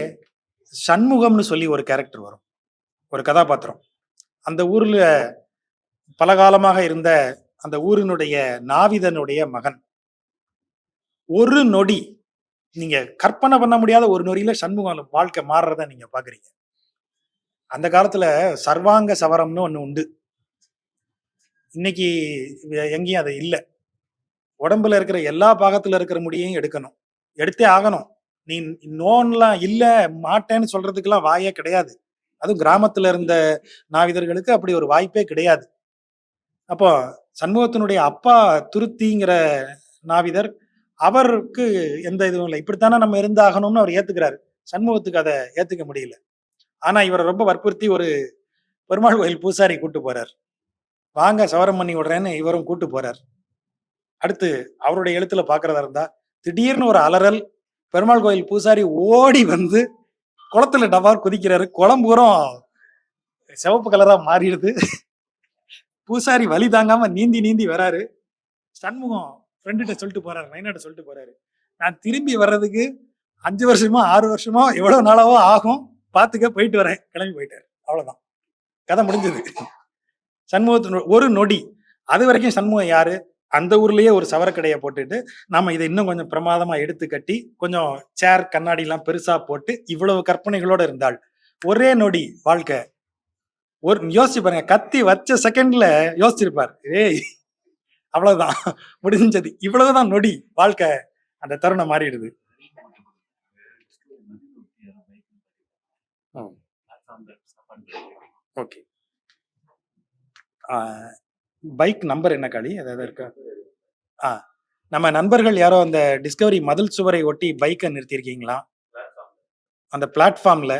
சண்முகம்னு சொல்லி ஒரு கேரக்டர் வரும், ஒரு கதாபாத்திரம். அந்த ஊர்ல பலகாலமாக இருந்த அந்த ஊரினுடைய நாவிதனுடைய மகன். ஒரு நொடி, நீங்க கற்பனை பண்ண முடியாத ஒரு நொடியில சண்முகம் வாழ்க்கை மாறுறத நீங்க பாக்குறீங்க. அந்த காலத்துல சர்வாங்க சவரம்னு ஒண்ணு உண்டு. இன்னைக்கு எங்கேயும் அது இல்ல. உடம்புல இருக்கிற எல்லா பாகத்துல இருக்கிற முடியையும் எடுக்கணும், எடுத்தே ஆகணும். நீ நோன்லாம் இல்ல, மாட்டேன்னு சொல்றதுக்கெல்லாம் வாயே கிடையாது. அதுவும் கிராமத்துல இருந்த நாவிதர்களுக்கு அப்படி ஒரு வாய்ப்பே கிடையாது. அப்போ சண்முகத்தினுடைய அப்பா துருத்திங்கிற நாவிதர், அவருக்கு எந்த இதுவும் இல்லை. இப்படித்தானே நம்ம இருந்தாகணும்னு அவர் ஏத்துக்கிறாரு. சண்முகத்துக்கு அதை ஏத்துக்க முடியல. ஆனா இவரை ரொம்ப வற்புறுத்தி ஒரு பெருமாள் கோயில் பூசாரி கூட்டு போறார். வாங்க சவரம் பண்ணி விடுறேன்னு இவரும் கூட்டு போறார். அடுத்து அவருடைய எழுத்துல பாக்குறதா இருந்தா, திடீர்னு ஒரு அலறல், பெருமாள் கோயில் பூசாரி ஓடி வந்து குளத்துல டபார் குதிக்கிறாரு. குளம் பூரம் சிவப்பு கலரா மாறிடுது. பூசாரி வலி தாங்காம நீந்தி நீந்தி வராரு. சண்முகம் ஃப்ரெண்டுகிட்ட சொல்லிட்டு போறாரு, நைனாட்ட சொல்லிட்டு போறாரு, நான் திரும்பி வர்றதுக்கு 5 வருஷமோ 6 வருஷமோ எவ்வளவு நாளாவோ ஆகும், பாத்துக்க, போயிட்டு வரேன். கிளம்பி போயிட்டாரு. அவ்வளவுதான், கதை முடிஞ்சது. சண்முகத்தின் ஒரு நொடி. அது வரைக்கும் சண்முகம் யாரு? அந்த ஊர்லயே ஒரு சவரக்கடையை போட்டுட்டு நாம இதை இன்னும் கொஞ்சம் பிரமாதமா எடுத்து கட்டி கொஞ்சம் சேர் கண்ணாடி எல்லாம் பெருசா போட்டு இவ்வளவு கற்பனைகளோட இருந்தாள். ஒரே நொடி வாழ்க்கை. ஒரு யோசிச்சு பாருங்க, கத்தி வச்ச செகண்ட்ல யோசிச்சிருப்பார், ஏய் அவ்வளவுதான் முடிஞ்சது. இவ்வளவுதான் நொடி வாழ்க்கை. அந்த தருணம் மாறிடுது. ஓகே, பைக் நம்பர் என்ன காளி, ஏதாவது இருக்கா? நம்ம நண்பர்கள் யாரோ அந்த டிஸ்கவரி மதில் சுவரை ஒட்டி பைக்கை நிறுத்தியிருக்கீங்களா அந்த பிளாட்ஃபார்ம்ல?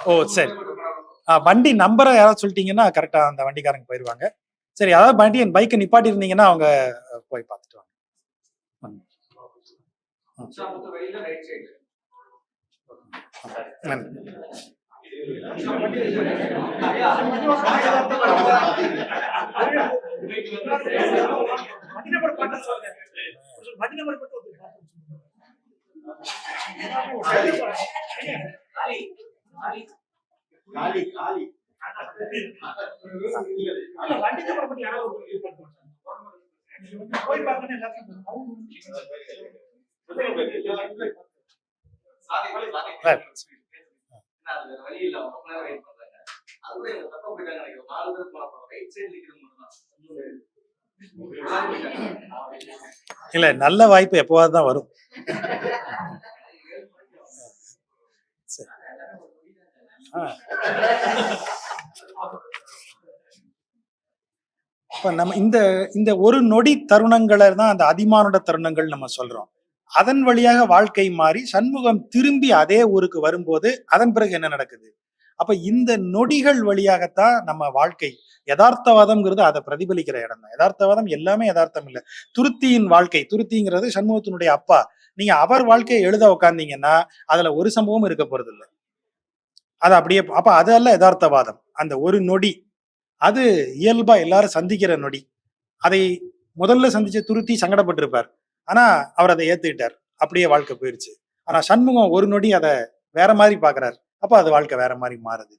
ஓ சரி, வண்டி நம்பரை யாராவது சொல்லிட்டீங்கன்னா கரெக்டா அந்த வண்டிக்காரங்க போயிருவாங்க. சரி, அதாவது வண்டி பைக்கை நிப்பாட்டி இருந்தீங்கன்னா அவங்க போய் பார்த்துட்டு வாங்க. இல்ல, நல்ல வாய்ப்பு எப்பவாது தான் வரும். இப்ப நம்ம இந்த இந்த ஒரு நொடி தருணங்களை தான் அந்த அதிமானுட தருணங்கள் நம்ம சொல்றோம். அதன் வழியாக வாழ்க்கை மாறி சண்முகம் திரும்பி அதே ஊருக்கு வரும்போது அதன் பிறகு என்ன நடக்குது? அப்ப இந்த நொடிகள் வழியாகத்தான் நம்ம வாழ்க்கை. யதார்த்தவாதம்ங்கிறது அதை பிரதிபலிக்கிற இடம் தான். யதார்த்தவாதம் எல்லாமே யதார்த்தம் இல்லை. துருத்தியின் வாழ்க்கை, துருத்திங்கிறது சண்முகத்தினுடைய அப்பா. நீங்க அவர் வாழ்க்கையை எழுத உட்காந்தீங்கன்னா அதுல ஒரு சம்பவம் இருக்க போறது இல்லை. அது அப்படியே, அப்ப அதெல்லாம் யதார்த்தவாதம். அந்த ஒரு நொடி அது இயல்பா எல்லாரும் சந்திக்கிற நொடி. அதை முதல்ல சந்திச்ச துருத்தி சங்கடப்பட்டிருப்பார். ஆனா அவர் அதை ஏத்துக்கிட்டார். அப்படியே வாழ்க்கை போயிருச்சு. ஆனா சண்முகம் ஒரு நொடி அதை வேற மாதிரி பாக்குறாரு. அப்ப அது வாழ்க்கை வேற மாதிரி மாறுது.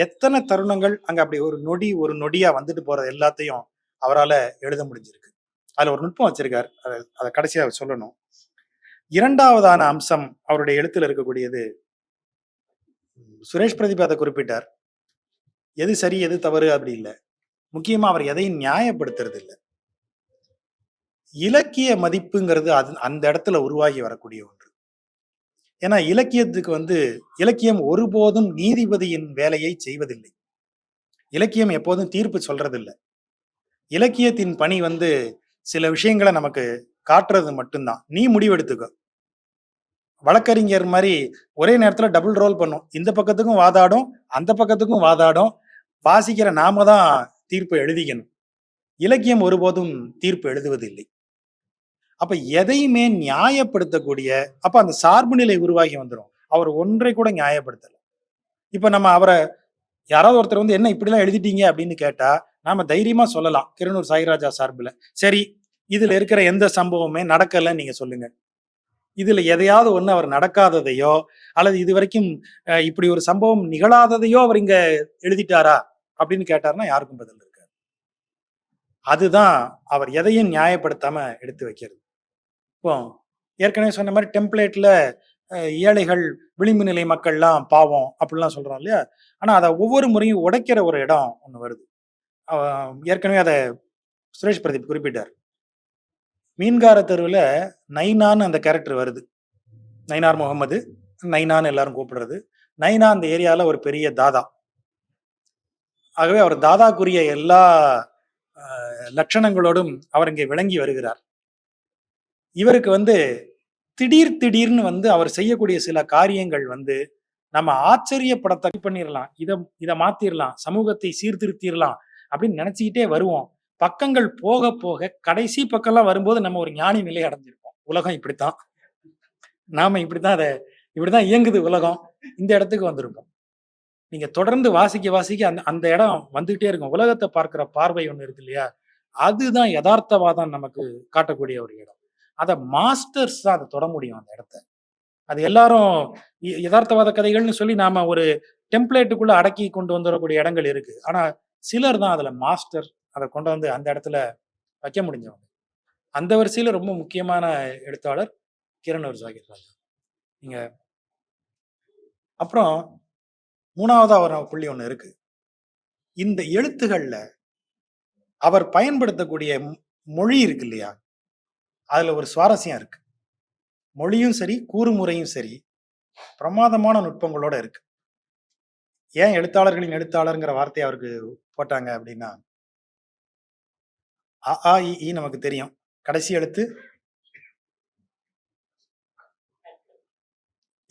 எத்தனை தருணங்கள் அங்க அப்படி ஒரு நொடி ஒரு நொடியா வந்துட்டு போறது எல்லாத்தையும் அவரால எழுத முடிஞ்சிருக்கு. அதுல ஒரு நுட்பம் வச்சிருக்காரு, அதை கடைசியா சொல்லணும். இரண்டாவதான அம்சம் அவருடைய எழுத்துல இருக்கக்கூடியது, சுரேஷ் பிரதீப் அதை குறிப்பிட்டார், எது சரி எது தவறு அப்படி இல்லை. முக்கியமா அவர் எதையும் நியாயப்படுத்துறது இல்லை. இலக்கிய மதிப்புங்கிறது அது அந்த இடத்துல உருவாகி வரக்கூடிய ஒன்று. ஏன்னா இலக்கியத்துக்கு இலக்கியம் ஒருபோதும் நீதிபதியின் வேலையை செய்வதில்லை. இலக்கியம் எப்போதும் தீர்ப்பு சொல்றதில்லை. இலக்கியத்தின் பணி சில விஷயங்களை நமக்கு காட்டுறது மட்டும்தான். நீ முடிவெடுத்துக்க. வழக்கறிஞர் மாதிரி ஒரே நேரத்துல டபுள் ரோல் பண்ணும். இந்த பக்கத்துக்கும் வாதாடும், அந்த பக்கத்துக்கும் வாதாடும். வாசிக்கிற நாம தான் தீர்ப்பு எழுதிக்கணும். இலக்கியம் ஒருபோதும் தீர்ப்பு எழுதுவதில்லை. அப்ப எதையுமே நியாயப்படுத்தக்கூடிய அப்ப அந்த சார்பு நிலை உருவாகி வந்துரும். அவர் ஒன்றை கூட நியாயப்படுத்தல. இப்ப நம்ம அவர யாராவது ஒருத்தர் வந்து என்ன இப்படிலாம் எழுதிட்டீங்க அப்படின்னு கேட்டா, நாம தைரியமா சொல்லலாம். கிருணூர் சாயிராஜா சார்புல. சரி, இதுல இருக்கிற எந்த சம்பவமுமே நடக்கலன்னு நீங்க சொல்லுங்க. இதுல எதையாவது ஒண்ணு அவர் நடக்காததையோ, அல்லது இதுவரைக்கும் இப்படி ஒரு சம்பவம் நிகழாததையோ அவர் இங்க எழுதிட்டாரா? அப்படின்னு கேட்டாருன்னா யாருக்கும் பதில் இருக்காது. அதுதான் அவர் எதையும் நியாயப்படுத்தாம எடுத்து வைக்கிறது. இப்போ ஏற்கனவே சொன்ன மாரி டெம்ப்ளேட்ல ஏழைகள், விளிம்பு நிலை மக்கள்லாம் பாவம் அப்படிலாம் சொல்றோம் இல்லையா? ஆனா அத ஒவ்வொரு முறையும் உடைக்கிற ஒரு இடம் ஒண்ணு வருது. அ ஏற்கனவே அத சுரேஷ் பிரதீப் குறிப்பிட்டார். மீன்கார தெருவுல நைனான்னு அந்த கேரக்டர் வருது. நயினார் முகமது, நைனான்னு எல்லாரும் கூப்பிடுறது. நைனா அந்த ஏரியால ஒரு பெரிய தாதா. ஆகவே அவர் தாதாக்குரிய எல்லா லட்சணங்களோடும் அவர் இங்கே விளங்கி வருகிறார். இவருக்கு வந்து திடீர்னு வந்து அவர் செய்யக்கூடிய சில காரியங்கள் வந்து நம்ம ஆச்சரியப்படத்தக்க பண்ணிடலாம். இத மாத்திரலாம், சமூகத்தை சீர்திருத்திரலாம் அப்படின்னு நினைச்சுக்கிட்டே வருவோம். பக்கங்கள் போக போக கடைசி பக்கம்லாம் வரும்போது நம்ம ஒரு ஞானி நிலை அடைஞ்சிருப்போம். உலகம் இப்படித்தான். நாம இப்படித்தான் இயங்குது உலகம். இந்த இடத்துக்கு வந்திருப்போம். நீங்க தொடர்ந்து வாசிக்க வாசிக்க அந்த அந்த இடம் வந்துகிட்டே இருக்கும். உலகத்தை பார்க்கிற பார்வை ஒண்ணு இருக்கு இல்லையா? அதுதான் யதார்த்தவாதம் நமக்கு காட்டக்கூடிய ஒரு இடம். அத மாஸ்டர்ஸ் தான் அத தொட முடியும் அந்த இடத்த. அது எல்லாரும் எதார்த்தவாத கதைகள்னு சொல்லி நாம ஒரு டெம்ப்ளேட்டுக்குள்ள அடக்கி கொண்டு வந்துரக்கூடிய இடங்கள் இருக்கு. ஆனா சிலர் தான் அதுல மாஸ்டர். அத கொண்டு வந்து அந்த இடத்துல வைக்க முடிஞ்சவங்க. அந்த வரிசையில ரொம்ப முக்கியமான எழுத்தாளர் கிரண் ஜாகிர் ராஜா. நீங்க அப்புறம் 3வதா ஒரு புள்ளி ஒண்ணு இருக்கு. இந்த எழுத்துகள்ல அவர் பயன்படுத்தக்கூடிய மொழி இருக்கு இல்லையா? அதுல ஒரு சுவாரஸ்யம் இருக்கு. மொழியும் சரி, கூறுமுறையும் சரி, பிரமாதமான நுட்பங்களோட இருக்கு. ஏன் எழுத்தாளர்களின் எழுத்தாளர்ங்கிற வார்த்தைய அவருக்கு போட்டாங்க அப்படின்னா, அ, ஆ, இ, நமக்கு தெரியும். கடைசி எழுத்து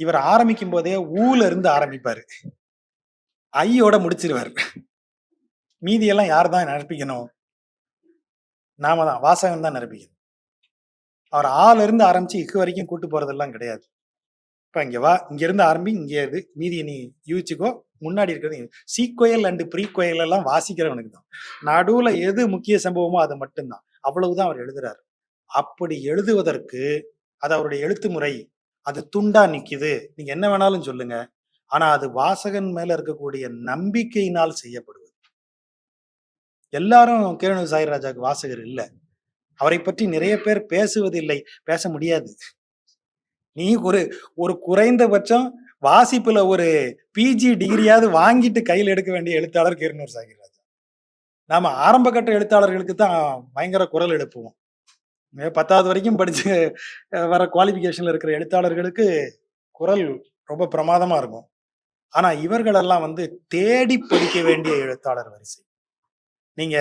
இவர் ஆரம்பிக்கும் போதே ஊல இருந்து ஆரம்பிப்பாரு. ஐயோட முடிச்சிருவாரு. மீதியெல்லாம் யார் தான் நிரப்பிக்கணும்? நாம தான். வாசகன் தான் நிரப்பிக்கணும். அவர் ஆல இருந்து ஆரம்பிச்சு இக்கு வரைக்கும் கூட்டு போறதெல்லாம் கிடையாது. இப்ப இங்க வா, இங்க இருந்து ஆரம்பி, இங்க இரு, மீதிய நீ யூகிச்சுக்கோ. முன்னாடி இருக்கிறது சீக்வயல் அண்ட் ப்ரீக்வயல் எல்லாம் வாசிக்கிறவனுக்கு தான். நடுவுல எது முக்கிய சம்பவமோ அது மட்டும்தான். அவ்வளவுதான் அவர் எழுதுறாரு. அப்படி எழுதுவதற்கு அது அவருடைய எழுத்து முறை. அது துண்டா நிக்குது. நீங்க என்ன வேணாலும் சொல்லுங்க. ஆனா அது வாசகன் மேல இருக்கக்கூடிய நம்பிக்கையினால் செய்யப்படுவது. எல்லாரும் கீரனூர் சாயிராஜாவுக்கு வாசகர் இல்ல. அவரை பற்றி நிறைய பேர் பேசுவதில்லை. பேச முடியாது. நீ ஒரு ஒரு குறைந்தபட்சம் வாசிப்புல ஒரு பிஜி டிகிரியாவது வாங்கிட்டு கையில எடுக்க வேண்டிய எழுத்தாளர் கீரனூர் சாகிராஜா. நாம ஆரம்ப கட்ட எழுத்தாளர்களுக்கு தான் பயங்கர குரல் எழுப்புவோம். 10வது வரைக்கும் படிச்சு வர குவாலிஃபிகேஷன்ல இருக்கிற எழுத்தாளர்களுக்கு குரல் ரொம்ப பிரமாதமா இருக்கும். ஆனா இவர்களெல்லாம் வந்து தேடி படிக்க வேண்டிய எழுத்தாளர் வரிசை. நீங்க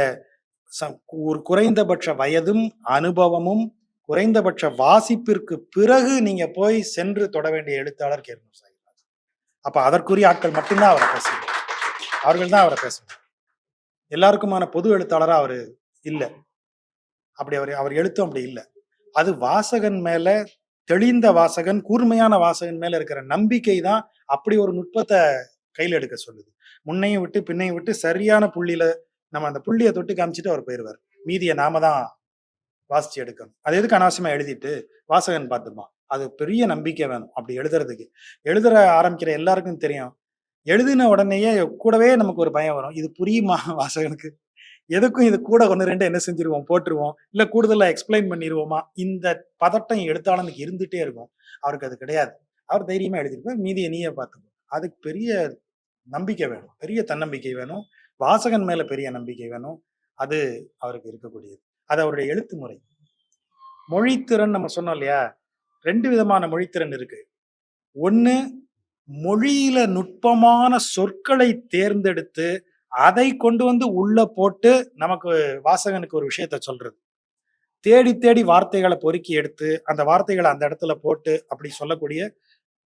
ஒரு குறைந்தபட்ச வயதும், அனுபவமும், குறைந்தபட்ச வாசிப்பிற்கு பிறகு நீங்க போய் சென்று தொட வேண்டிய எழுத்தாளர் கீரனூர் சாகிராஜா. அப்ப அதற்குரிய ஆட்கள் மட்டும்தான் அவரை பேசணும். அவர்கள் தான் அவரை பேசணும். எல்லாருக்குமான பொது எழுத்தாளரா அவரு இல்ல. அப்படி அவர் எழுத்தும் அப்படி இல்ல. அது வாசகன் மேல தெளிந்த வாசகன், கூர்மையான வாசகன் மேல இருக்கிற நம்பிக்கை தான் அப்படி ஒரு நுட்பத்த கையில எடுக்க சொல்லுது. முன்னையும் விட்டு, பின்னையும் விட்டு சரியான புள்ளியில நம்ம அந்த புள்ளிய தொட்டு காமிச்சுட்டு அவர் போயிருவாரு. மீதிய நாம தான் வாசிச்சு எடுக்கணும். அது எதுக்கு அனாவசியமா எழுதிட்டு வாசகன் பார்த்துப்பான். அது பெரிய நம்பிக்கை வேணும் அப்படி எழுதுறதுக்கு. எழுதுற ஆரம்பிக்கிற எல்லாருக்கும் தெரியும். எழுதின உடனேயே கூடவே நமக்கு ஒரு பயம் வரும். இது புரியுமா வாசகனுக்கு? எதுக்கும் இது கூட 1, 2 என்ன செஞ்சிருவோம், போட்டுருவோம். இல்ல கூடுதலா எக்ஸ்பிளைன் பண்ணிருவோமா? இந்த பதட்டம் எழுத்தாளனுக்கு இருந்துட்டே இருக்கும். அவருக்கு அது கிடையாது. அவர் தைரியமா எழுதிருப்பார். மீதிய நீயே பார்த்துக்கோ. அதுக்கு பெரிய நம்பிக்கை வேணும். பெரிய தன்னம்பிக்கை வேணும். வாசகன் மேல பெரிய நம்பிக்கை வேணும். அது அவருக்கு இருக்கக்கூடியது. அது அவருடைய எழுத்து முறை. மொழித்திறன் நம்ம சொன்னோம் இல்லையா? 2 விதமான மொழித்திறன் இருக்கு. ஒண்ணு மொழியில நுட்பமான சொற்களை தேர்ந்தெடுத்து, அதை கொண்டு வந்து உள்ள போட்டு நமக்கு வாசகனுக்கு ஒரு விஷயத்த சொல்றது. தேடி தேடி வார்த்தைகள பொறுக்கி எடுத்து, அந்த வார்த்தைகள அந்த இடத்துல போட்டு அப்படி சொல்லக்கூடிய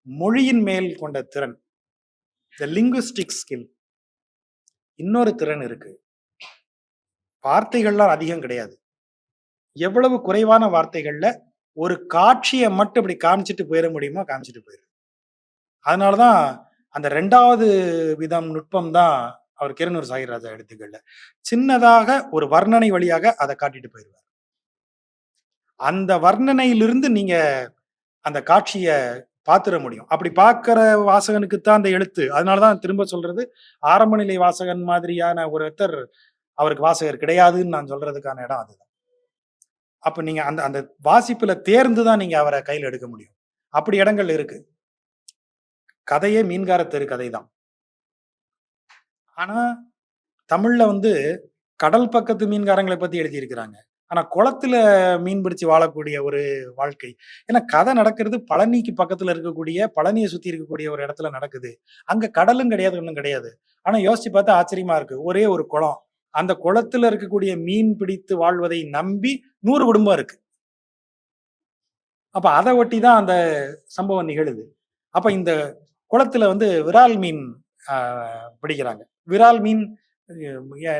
மொழியின் மேல் கொண்ட திறன். த லிங்குஸ்டிக் ஸ்கில். இன்னொரு திறன் இருக்கு. வார்த்தைகள்லாம் அதிகம் கிடையாது. எவ்வளவு குறைவான வார்த்தைகள்ல ஒரு காட்சிய மட்டும் இப்படி காமிச்சுட்டு போயிற முடியுமோ காமிச்சுட்டு போயிரு. அதனால தான் அந்த 2வது விதம் நுட்பம் தான் அவர் கிரனூர் சாகிராஜா எழுத்துக்கள்ல. சின்னதாக ஒரு வர்ணனை வழியாக அத காட்டிட்டு போயிருவார். அந்த வர்ணனையிலிருந்து நீங்க அந்த காட்சிய பாத்துற முடியும். அப்படி பார்க்கிற வாசகனுக்கு தான் அந்த எழுத்து. அதனால தான் திரும்ப சொல்றது, ஆரம்ப நிலை வாசகன் மாதிரியான ஒருத்தர் அவருக்கு வாசகர் கிடையாதுன்னு நான் சொல்றதுக்கான இடம் அதுதான். அப்ப நீங்க அந்த அந்த வாசிப்புல தேர்ந்து தான் நீங்க அவர கையில எடுக்க முடியும். அப்படி இடங்கள் இருக்கு. கதையே மீன்கார தெரு கதை தான். ஆனா, தமிழ்ல வந்து கடல் பக்கத்து மீன்காரங்கள பத்தி எழுதியிருக்கிறாங்க. ஆனா, குளத்துல மீன் பிடிச்சு வாழக்கூடிய ஒரு வாழ்க்கை. ஏன்னா, கதை நடக்கிறது பழனிக்கு பக்கத்துல இருக்கக்கூடிய, பழனிய சுத்தி இருக்கக்கூடிய ஒரு இடத்துல நடக்குது. அங்க கடலும் கிடையாது, ஒண்ணும் கிடையாது. ஆனா, யோசிச்சு பார்த்தா ஆச்சரியமா இருக்கு. ஒரே ஒரு குளம். அந்த குளத்துல இருக்கக்கூடிய மீன் பிடித்து வாழ்வதை நம்பி 100 குடும்பம் இருக்கு. அப்ப அத ஒட்டி தான் அந்த சம்பவம் நிகழுது. அப்ப இந்த குளத்துல வந்து விரால் மீன் அ பிடிக்கிறாங்க. விரால் மீன்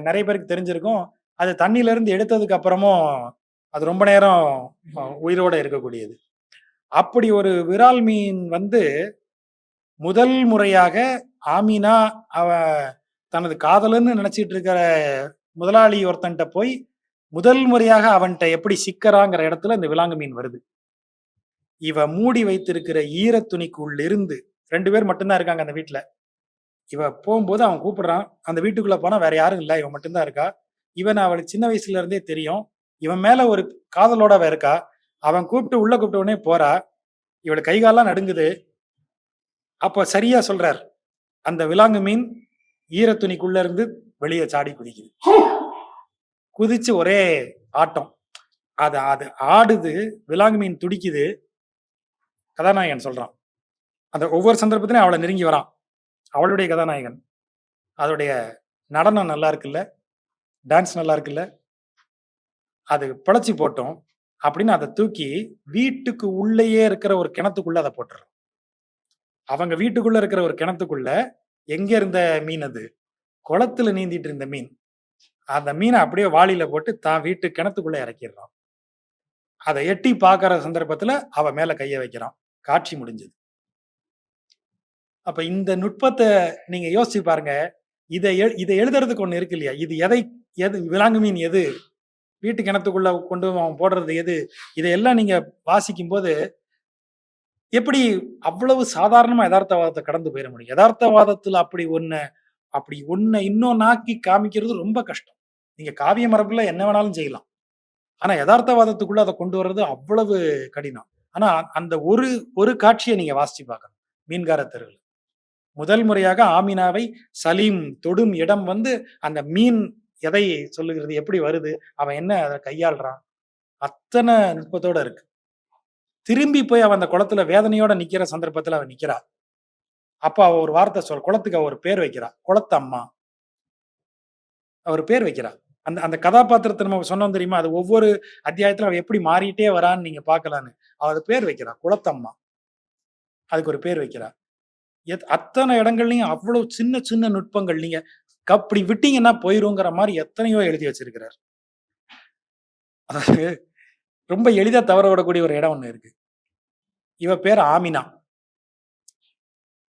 நெறைய பேருக்கு தெரிஞ்சிருக்கும். அது தண்ணீல இருந்து எடுத்ததுக்கு அப்புறமும், அது ரொம்ப நேரம் உயிரோட இருக்கக்கூடியது. அப்படி ஒரு விரால் மீன் வந்து முதல் முறையாக ஆமினா அவ தனது காதலன்னு நெனச்சிட்டு இருக்கிற முதலாளி ஒருத்தன்ட்ட போய், முதல் முறையாக அவன்ட்ட எப்படி சிக்கறாங்கிற இடத்துல இந்த விலாங்கு மீன் வருது. இவ மூடி வைத்திருக்கிற ஈரத் துணிக்குள்ளிருந்து 2 பேர் மட்டும் தான் இருக்காங்க அந்த வீட்ல. இவ போம்போது அவன் கூப்பிடுறான். அந்த வீட்டுக்குள்ள போனா வேற யாரும் இல்ல. இவ மட்டும் தான் இருக்கா. இவன அவளுக்கு சின்ன வயசுல இருந்தே தெரியும். இவன் மேல ஒரு காதலோட அவ இருக்கா. அவன் கூப்பிட்டு உள்ள கூப்பிட்ட உடனே போறா. இவளுக்கு கை கால்லாம் நடுங்குது. அப்ப சரியா சொல்றார். அந்த விலாங்கு மீன் ஈரத் துணிக்குள்ள இருந்து வெளிய சாடி குதிக்குது. குதிச்சு ஒரே ஆட்டம். அது அது ஆடுது. விலாங்கு மீன் துடிக்குது. கதாநாயகன் சொல்றான். அந்த ஒவ்வொரு சந்தர்ப்பத்திலயும் அவள நெருங்கி வரான். அவளுடைய கதாநாயகன். அதோடைய நடனம் நல்லா இருக்குல்ல, டான்ஸ் நல்லா இருக்குல்ல, அது பிழைச்சு போட்டும் அப்படின்னு அத தூக்கி வீட்டுக்கு உள்ளேயே இருக்கிற ஒரு கிணத்துக்குள்ள அத போட்டுறான். அவங்க வீட்டுக்குள்ள இருக்கிற ஒரு கிணத்துக்குள்ள எங்க இருந்த மீன் அது? குளத்துல நீந்திட்டு இருந்த மீன். அந்த மீன அப்படியே வாளியில போட்டு தான் வீட்டு கிணத்துக்குள்ள இறக்கிடுறான். அத எட்டி பார்க்கிற சந்தர்ப்பத்துல அவ மேல கைய வைக்கிறான். காட்சி முடிஞ்சது. அப்ப இந்த நுட்பத்த நீங்க யோசிச்சு பாருங்க. இத எழுதுறதுக்கு ஒண்ணு இருக்கு இல்லையா? இது எது விலாங்கு மீன் எது? வீட்டு கிணத்துக்குள்ள கொண்டு அவன் போடுறது எது? இதையெல்லாம் நீங்க வாசிக்கும்போது, எப்படி அவ்வளவு சாதாரணமா எதார்த்தவாதத்த கடந்து போயிற முடியும்? எதார்த்தவாதத்துல அப்படி ஒண்ண இன்னொன்னாக்கி காமிக்கிறது ரொம்ப கஷ்டம். நீங்க காவிய மரபுல என்ன வேணாலும் செய்யலாம். ஆனா எதார்த்தவாதத்துக்குள்ள அத கொண்டு வர்றது அவ்வளவு கடினம். ஆனா அந்த ஒரு காட்சிய நீங்க வாசிச்சு பார்க்கணும். மீன்கார தெருவுல. முதல் முறையாக ஆமினாவை சலீம் தொடும் இடம் வந்து அந்த மீன் எதை சொல்லுகிறது? எப்படி வருது? அவன் என்ன அத கையாள்றான்? அத்தன நுட்பத்தோட இருக்கு. திரும்பி போய் அவன் அந்த குளத்துல வேதனையோட நிக்கிற சந்தர்ப்பத்துல அவ நிக்கிறா. அப்ப அவ ஒரு வார்த்தை குளத்துக்கு அவ ஒரு பேர் வைக்கிறா. குளத்தம்மா. அவ ஒரு பேர் வைக்கிறா. அந்த அந்த கதாபாத்திரத்த நம்ம சொன்னோம் தெரியுமா? அது ஒவ்வொரு அத்தியாயத்துல அவ எப்படி மாறிட்டே வரான்னு நீங்க பார்க்கலான்னு. அவ அது பேர் வைக்கிறா. குளத்தம்மா. அதுக்கு ஒரு பேர் வைக்கிறா. அத்தன இடங்கள்லயும் அவ்வளவு சின்ன சின்ன நுட்பங்கள் நீங்க அப்படி விட்டீங்கன்னா போயிருங்கிற மாரி எத்தனையோ எழுதி வச்சிருக்கிறார். அதாவது ரொம்ப எளிதா தவற விடக்கூடிய ஒரு இடம் ஒண்ணு இருக்கு. இவ பேர் ஆமினா.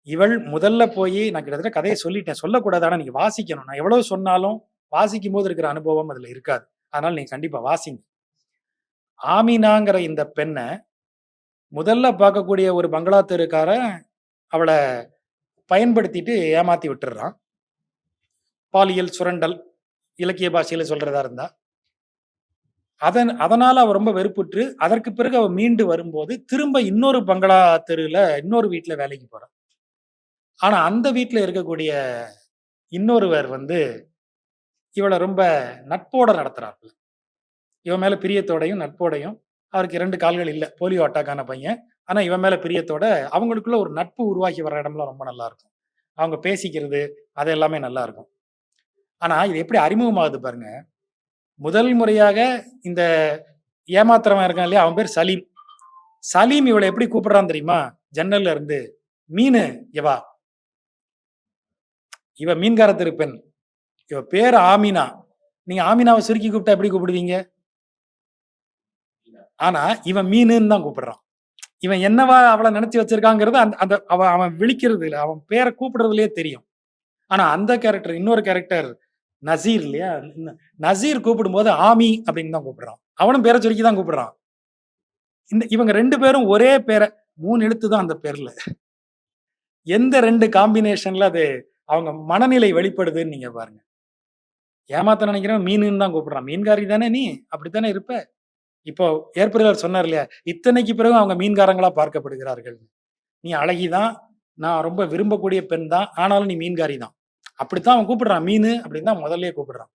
இவள் முதல்ல போயி நான் கிட்டத்தட்ட கதைய சொல்லிட்டேன். சொல்லக்கூடாது. ஆனா நீங்க வாசிக்கணும். நான் எவ்வளவு சொன்னாலும் வாசிக்கும்போது இருக்கிற அனுபவம் அதுல இருக்காது. அதனால நீங்க கண்டிப்பா வாசிங்க. ஆமினாங்கிற இந்த பெண்ண முதல்ல பார்க்கக்கூடிய ஒரு பங்களா தெருக்காரன் அவள பயன்படுத்திட்டு ஏமாத்தி விட்டுர்றான். பாலியல் சுரண்டல், இலக்கிய பாஷையில சொல்றதா இருந்தா. அதனால அவ ரொம்ப வெறுப்புற்று, அதற்கு பிறகு அவ மீண்டு வரும்போது, திரும்ப இன்னொரு பங்களா தெருவுல, இன்னொரு வீட்ல வேலைக்கு போறா. ஆனா அந்த வீட்ல இருக்கக்கூடிய இன்னொருவர் வந்து, இவள ரொம்ப நட்போட நடத்துறாப்ல. இவன் மேல பிரியத்தோடையும், நட்போடையும் அவருக்கு 2 கால்கள் இல்ல. போலியோ அட்டாக் ஆன பையன். ஆனா இவன் மேல பிரியத்தோட, அவங்களுக்குள்ள ஒரு நட்பு உருவாகி வர இடம்லாம் ரொம்ப நல்லா இருக்கும். அவங்க பேசிக்கிறது, அது எல்லாமே நல்லா இருக்கும். ஆனா இது எப்படி அறிமுகமாகுது பாருங்க. முதல் முறையாக இந்த ஏமாத்துறவன் இருக்கான் இல்லையா? அவன் பேர் சலீம். சலீம் இவள எப்படி கூப்பிடுறான் தெரியுமா? ஜன்னல்ல இருந்து, "மீனு இங்க வா." இவ மீன்கார தெரு பெண். இவ பேரு ஆமினா. நீங்க ஆமினாவ சுருக்கி கூப்பிட்டா எப்படி கூப்பிடுவீங்க? ஆனா, இவன் மீனுன்னு தான் கூப்பிடுறான். இவன் என்னவா அவள நெனச்சு வச்சிருக்காங்கிறது அந்த அந்த அவன் விழிக்கிறது இல்ல. அவன் பேர கூப்பிடுறதிலேயே தெரியும். ஆனா அந்த கேரக்டர் இன்னொரு கேரக்டர் நசீர் இல்லையா? நசீர் கூப்பிடும்போது ஆமி அப்படின்னு தான் கூப்பிடுறான். அவனும் பேர சுருக்கி தான் கூப்பிடுறான். இவங்க 2 பேரும் ஒரே பேர 3 எழுத்து தான் அந்த பேர்ல. எந்த 2 காம்பினேஷன்ல அது அவங்க மனநிலை வெளிப்படுதுன்னு நீங்க பாருங்க. ஏமாத்த நினைக்கிறவன் மீனுன்னு தான் கூப்பிடுறான். மீன்காரி தானே நீ? அப்படித்தானே இருப்ப? இப்போ ஏற்புரையாளர் சொன்னார் இல்லையா? இத்தனைக்கு பிறகும் அவங்க மீன்காரங்களா பார்க்கப்படுகிறார்கள். நீ அழகி தான். நான் ரொம்ப விரும்பக்கூடிய பெண் தான். ஆனாலும் நீ மீன்காரி தான். அப்படித்தான் அவன் கூப்பிடுறான். மீனு அப்படின்னு தான் முதல்லயே கூப்பிடுறான்.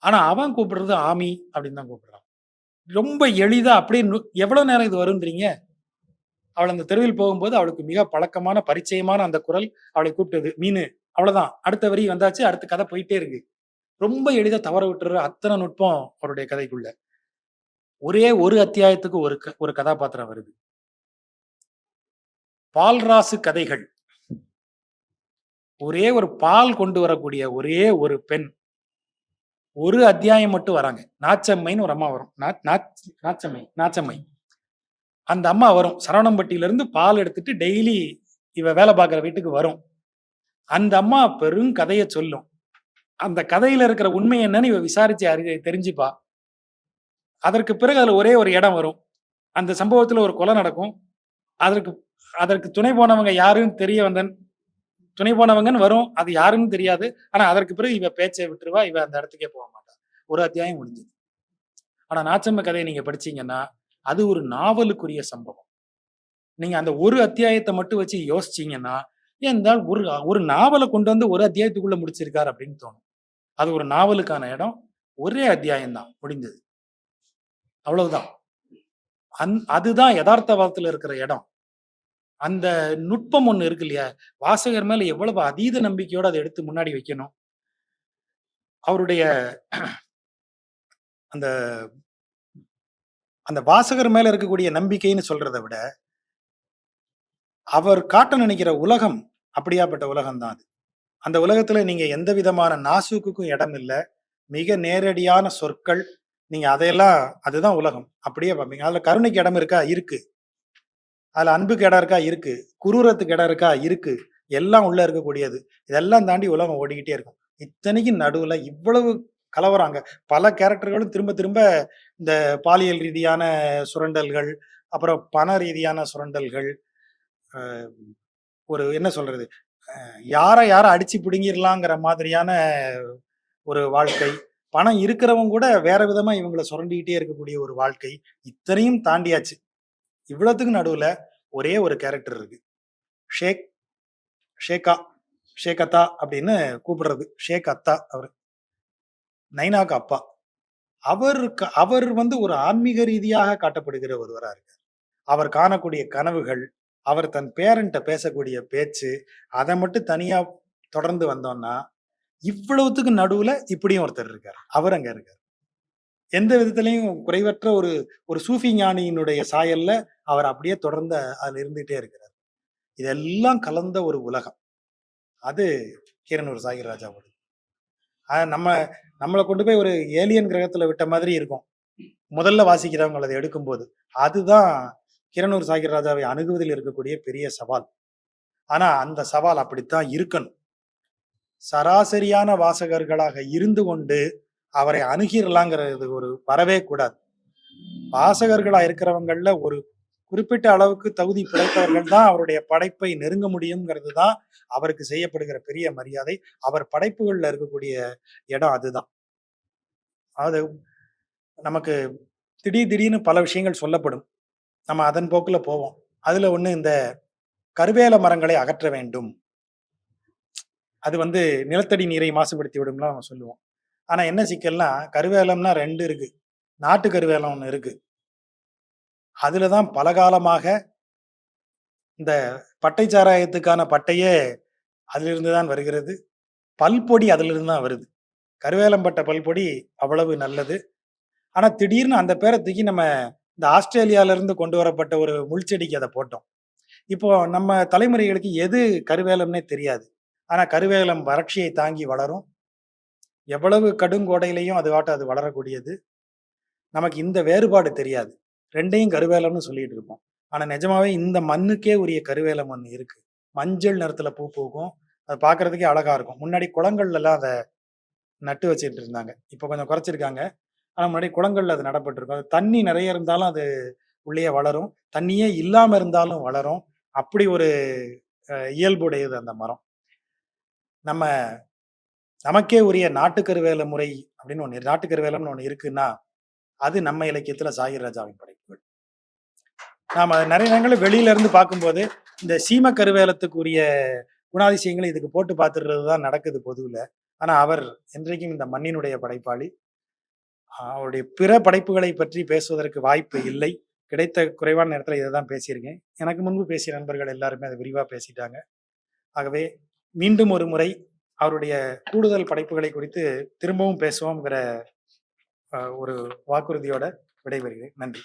ஆனா அவன் கூப்பிடுறது ஆமி அப்படின்னு தான் கூப்பிடுறான். ரொம்ப எளிதா அப்படியே எவ்வளவு நேரம் இது வரும்ன்றீங்க? அவள் அந்த தெருவில் போகும்போது அவளுக்கு மிக பழக்கமான, பரிச்சயமான அந்த குரல் அவளை கூப்பிட்டது. மீனு. அவ்வளவுதான். அடுத்த வரி வந்தாச்சு. அடுத்த கதை போயிட்டே இருக்கு. ரொம்ப எளிதா தவற விட்டுற அத்தன நுட்பம் அவருடைய கதைக்குள்ள. ஒரே ஒரு அத்தியாயத்துக்கு ஒரு கதாபாத்திரம் வருது. பால்ராசு கதைகள். ஒரே ஒரு பால் கொண்டு வரக்கூடிய ஒரே ஒரு பெண். ஒரு அத்தியாயம் மட்டும் வராங்க. நாச்சம்மைன்னு ஒரு அம்மா வரும். நாச்சம்மை. அந்த அம்மா வரும். சரவணம்பட்டியிலிருந்து பால் எடுத்துட்டு டெய்லி இவ வேலை பார்க்குற வீட்டுக்கு வரும். அந்த அம்மா பெரும் கதைய சொல்லும். அந்த கதையில இருக்கிற உண்மை என்னன்னு இவ விசாரிச்சு தெரிஞ்சுப்பா. அதற்கு பிறகு அதுல ஒரே ஒரு இடம் வரும். அந்த சம்பவத்துல ஒரு கொலை நடக்கும். அதற்கு அதற்கு துணை போனவங்க யாருன்னு தெரிய வந்தன் துணை போனவங்கன்னு வரும். அது யாருன்னு தெரியாது. ஆனா அதற்கு பிறகு இவ பேச்சை விட்டுருவா. இவ அந்த இடத்துக்கே போக மாட்டா. ஒரு அத்தியாயம் முடிஞ்சது. ஆனா நாச்சம்மை கதையை நீங்க படிச்சீங்கன்னா, அது ஒரு நாவலுக்குரிய சம்பவம். நீங்க அந்த ஒரு அத்தியாயத்த மட்டும் வச்சு யோசிச்சீங்கன்னா, ஏன் ஒரு ஒரு நாவல கொண்டு வந்து ஒரு அத்தியாயத்துக்குள்ள முடிச்சிருக்காரு அப்படின்னு தோணும். அது ஒரு நாவலுக்கான இடம். ஒரே அத்தியாயம் தான் முடிந்தது. அவ்வளவுதான். அதுதான் யதார்த்தவாதத்துல இருக்கிற இடம். அந்த நுட்பம் ஒண்ணு இருக்கு இல்லையா? வாசகர் மேல எவ்வளவு அதீத நம்பிக்கையோட அத எடுத்து முன்னாடி வைக்கணும். அவருடைய அந்த அந்த வாசகர் மேல இருக்கக்கூடிய நம்பிக்கைன்னு சொல்றத விட, அவர் காட்ட நினைக்கிற உலகம் அப்படியாப்பட்ட உலகம் தான் அது. அந்த உலகத்துல நீங்க எந்த விதமான நாசூக்குக்கும் இடம் இல்ல. மிக நேரடியான சொற்கள். நீங்க அதையெல்லாம் அதுதான் உலகம். அப்படியே பார்ப்பீங்க. அதுல கருணைக்கு இடம் இருக்கா? இருக்கு. அதுல அன்புக்கு இடம் இருக்கா? இருக்கு. குரூரத்துக்கு இடம் இருக்கா? இருக்கு. எல்லாம் உள்ள இருக்கக்கூடியது. இதெல்லாம் தாண்டி உலகம் ஓடிக்கிட்டே இருக்கும். இத்தனைக்கும் நடுவுல இவ்வளவு கலவரம் அங்க பல கேரக்டர்களும் திரும்ப திரும்ப இந்த பாலியல் ரீதியான சுரண்டல்கள், அப்புறம் பண ரீதியான சுரண்டல்கள், அ ஒரு என்ன சொல்றது? யார அடிச்சு பிடுங்கிரலாங்கிற மாதிரியான ஒரு வாழ்க்கை. பணம் இருக்கிறவங்க கூட வேற விதமா இவங்கள சுரண்டிக்கிட்டே இருக்கக்கூடிய ஒரு வாழ்க்கை. இத்தனையும் தாண்டியாச்சு. இவ்வளத்துக்கும் நடுவுல ஒரே ஒரு கேரக்டர் இருக்கு. ஷேக் ஷேக்கா ஷேக் அத்தா அப்படின்னு கூப்பிடுறது. ஷேக் அத்தா அவரு. நைனாக்கு அப்பா. அவர் வந்து ஒரு ஆன்மீக ரீதியாக காட்டப்படுகிற ஒருவரா இருக்கார். அவர் காணக்கூடிய கனவுகள், அவர் தன் பேரன்ட்ட பேசக்கூடிய பேச்சு, அத மட்டும் தனியா தொடர்ந்து வந்தோம்னா, இவ்வளவுத்துக்கு நடுவுல இப்படியும் ஒருத்தர் இருக்காரு. அவர் அங்க இருக்காரு. எந்த விதத்திலயும் குறைவற்ற ஒரு ஒரு சூஃபி ஞானியினுடைய சாயல்ல அவர் அப்படியே தொடர்ந்து அதுல இருந்துட்டே இருக்கிறார். இதெல்லாம் கலந்த ஒரு உலகம். அது கீரனூர் சாகிர் ராஜாவோடது. நம்ம நம்மள கொண்டு போய் ஒரு ஏலியன் கிரகத்துல விட்ட மாதிரி இருக்கும். முதல்ல வாசிக்கிறவங்க அத எடுக்கும்போது. அதுதான் கீரனூர் சாகிர் ராஜாவை அணுகுவதில் இருக்கக்கூடிய பெரிய சவால். ஆனா அந்த சவால் அப்படித்தான் இருக்கணும். சராசரியான வாசகர்களாக இருந்து கொண்டு அவரை அணுகிரலாங்கிறது ஒரு வரவே கூடாது. வாசகர்களா இருக்கிறவங்கள்ல ஒரு குறிப்பிட்ட அளவுக்கு தகுதி படைத்தவர்கள் தான் அவருடைய படைப்பை நெருங்க முடியுங்கிறது தான் அவருக்கு செய்யப்படுகிற பெரிய மரியாதை. அவர் படைப்புகள்ல இருக்கக்கூடிய இடம் அதுதான். அதாவது நமக்கு திடீர்னு பல விஷயங்கள் சொல்லப்படும். நம்ம அதன் போக்குல போவோம். அதுல ஒண்ணு இந்த கருவேல மரங்களை அகற்ற வேண்டும். அது வந்து நிலத்தடி நீரை மாசுபடுத்தி விடும்லாம் நம்ம சொல்லுவோம். ஆனா என்ன சிக்கல்னா, கருவேலம்னா 2 இருக்கு. நாட்டு கருவேலம் ஒண்ணு இருக்கு. அதுல தான் பல காலமாக இந்த பட்டை சாராயத்துக்கான பட்டையே அதிலிருந்து தான் வருகிறது. பல்பொடி அதிலிருந்து தான் வருது. கருவேலம் பட்ட பல்பொடி அவ்வளவு நல்லது. ஆனா திடீர்னு அந்த பேர தூக்கி நம்ம இந்த ஆஸ்திரேலியால இருந்து கொண்டு வரப்பட்ட ஒரு முள்செடிக்கு அத போட்டோம். இப்போ நம்ம தலைமுறைகளுக்கு எது கருவேலம்னே தெரியாது. ஆனா கருவேலம் வறட்சியை தாங்கி வளரும். எவ்வளவு கடுங்கோடையிலயும் அது வளரக்கூடியது. நமக்கு இந்த வேறுபாடு தெரியாது. 2யும் கருவேலம்னு சொல்லிட்டு இருப்போம். ஆனா நிஜமாவே இந்த மண்ணுக்கே உரிய கருவேலம் ஒண்ணு இருக்கு. மஞ்சள் நிறத்துல பூ பூக்கும். அது பார்க்கறதுக்கே அழகா இருக்கும். முன்னாடி குளங்கள்லலாம் அத நட்டு வச்சுட்டு இருந்தாங்க. இப்ப கொஞ்சம் குறைச்சிருக்காங்க. ஆனா முன்னாடி குளங்கள்ல அது நடப்பட்டிருக்கும். அது தண்ணி நெறைய இருந்தாலும் அது உள்ளேயே வளரும். தண்ணியே இல்லாம இருந்தாலும் வளரும். அப்படி ஒரு இயல்புடையது அந்த மரம். நம்ம நமக்கே உரிய நாட்டு கருவேல முறை அப்படின்னு ஒண்ணு நாட்டு கருவேலம்னு ஒண்ணு இருக்குன்னா, அது நம்ம இலக்கியத்துல ஜாகிர் ராஜாவின் படைப்புகள். நாம நெறைய நேரங்கள்ல வெளியில இருந்து பார்க்கும்போது, இந்த சீம கருவேலத்துக்குரிய குணாதிசயங்கள இதுக்கு போட்டு பார்த்துடுறது தான் நடக்குது பொதுவுல. ஆனா அவர் என்றைக்கும் இந்த மண்ணினுடைய படைப்பாளி. அவருடைய பிற படைப்புகளை பற்றி பேசுவதற்கு வாய்ப்பு இல்லை. கிடைத்த குறைவான நேரத்துல இத தான் பேசியிருக்கேன். எனக்கு முன்பு பேசிய நண்பர்கள் எல்லாருமே அத விரிவா பேசிட்டாங்க. ஆகவே மீண்டும் ஒரு முறை அவருடைய கூடுதல் படைப்புகளை குறித்து திரும்பவும் பேசுவோம்ங்கிற ஒரு வாக்குறுதியோட விடைபெறுகிறேன். நன்றி.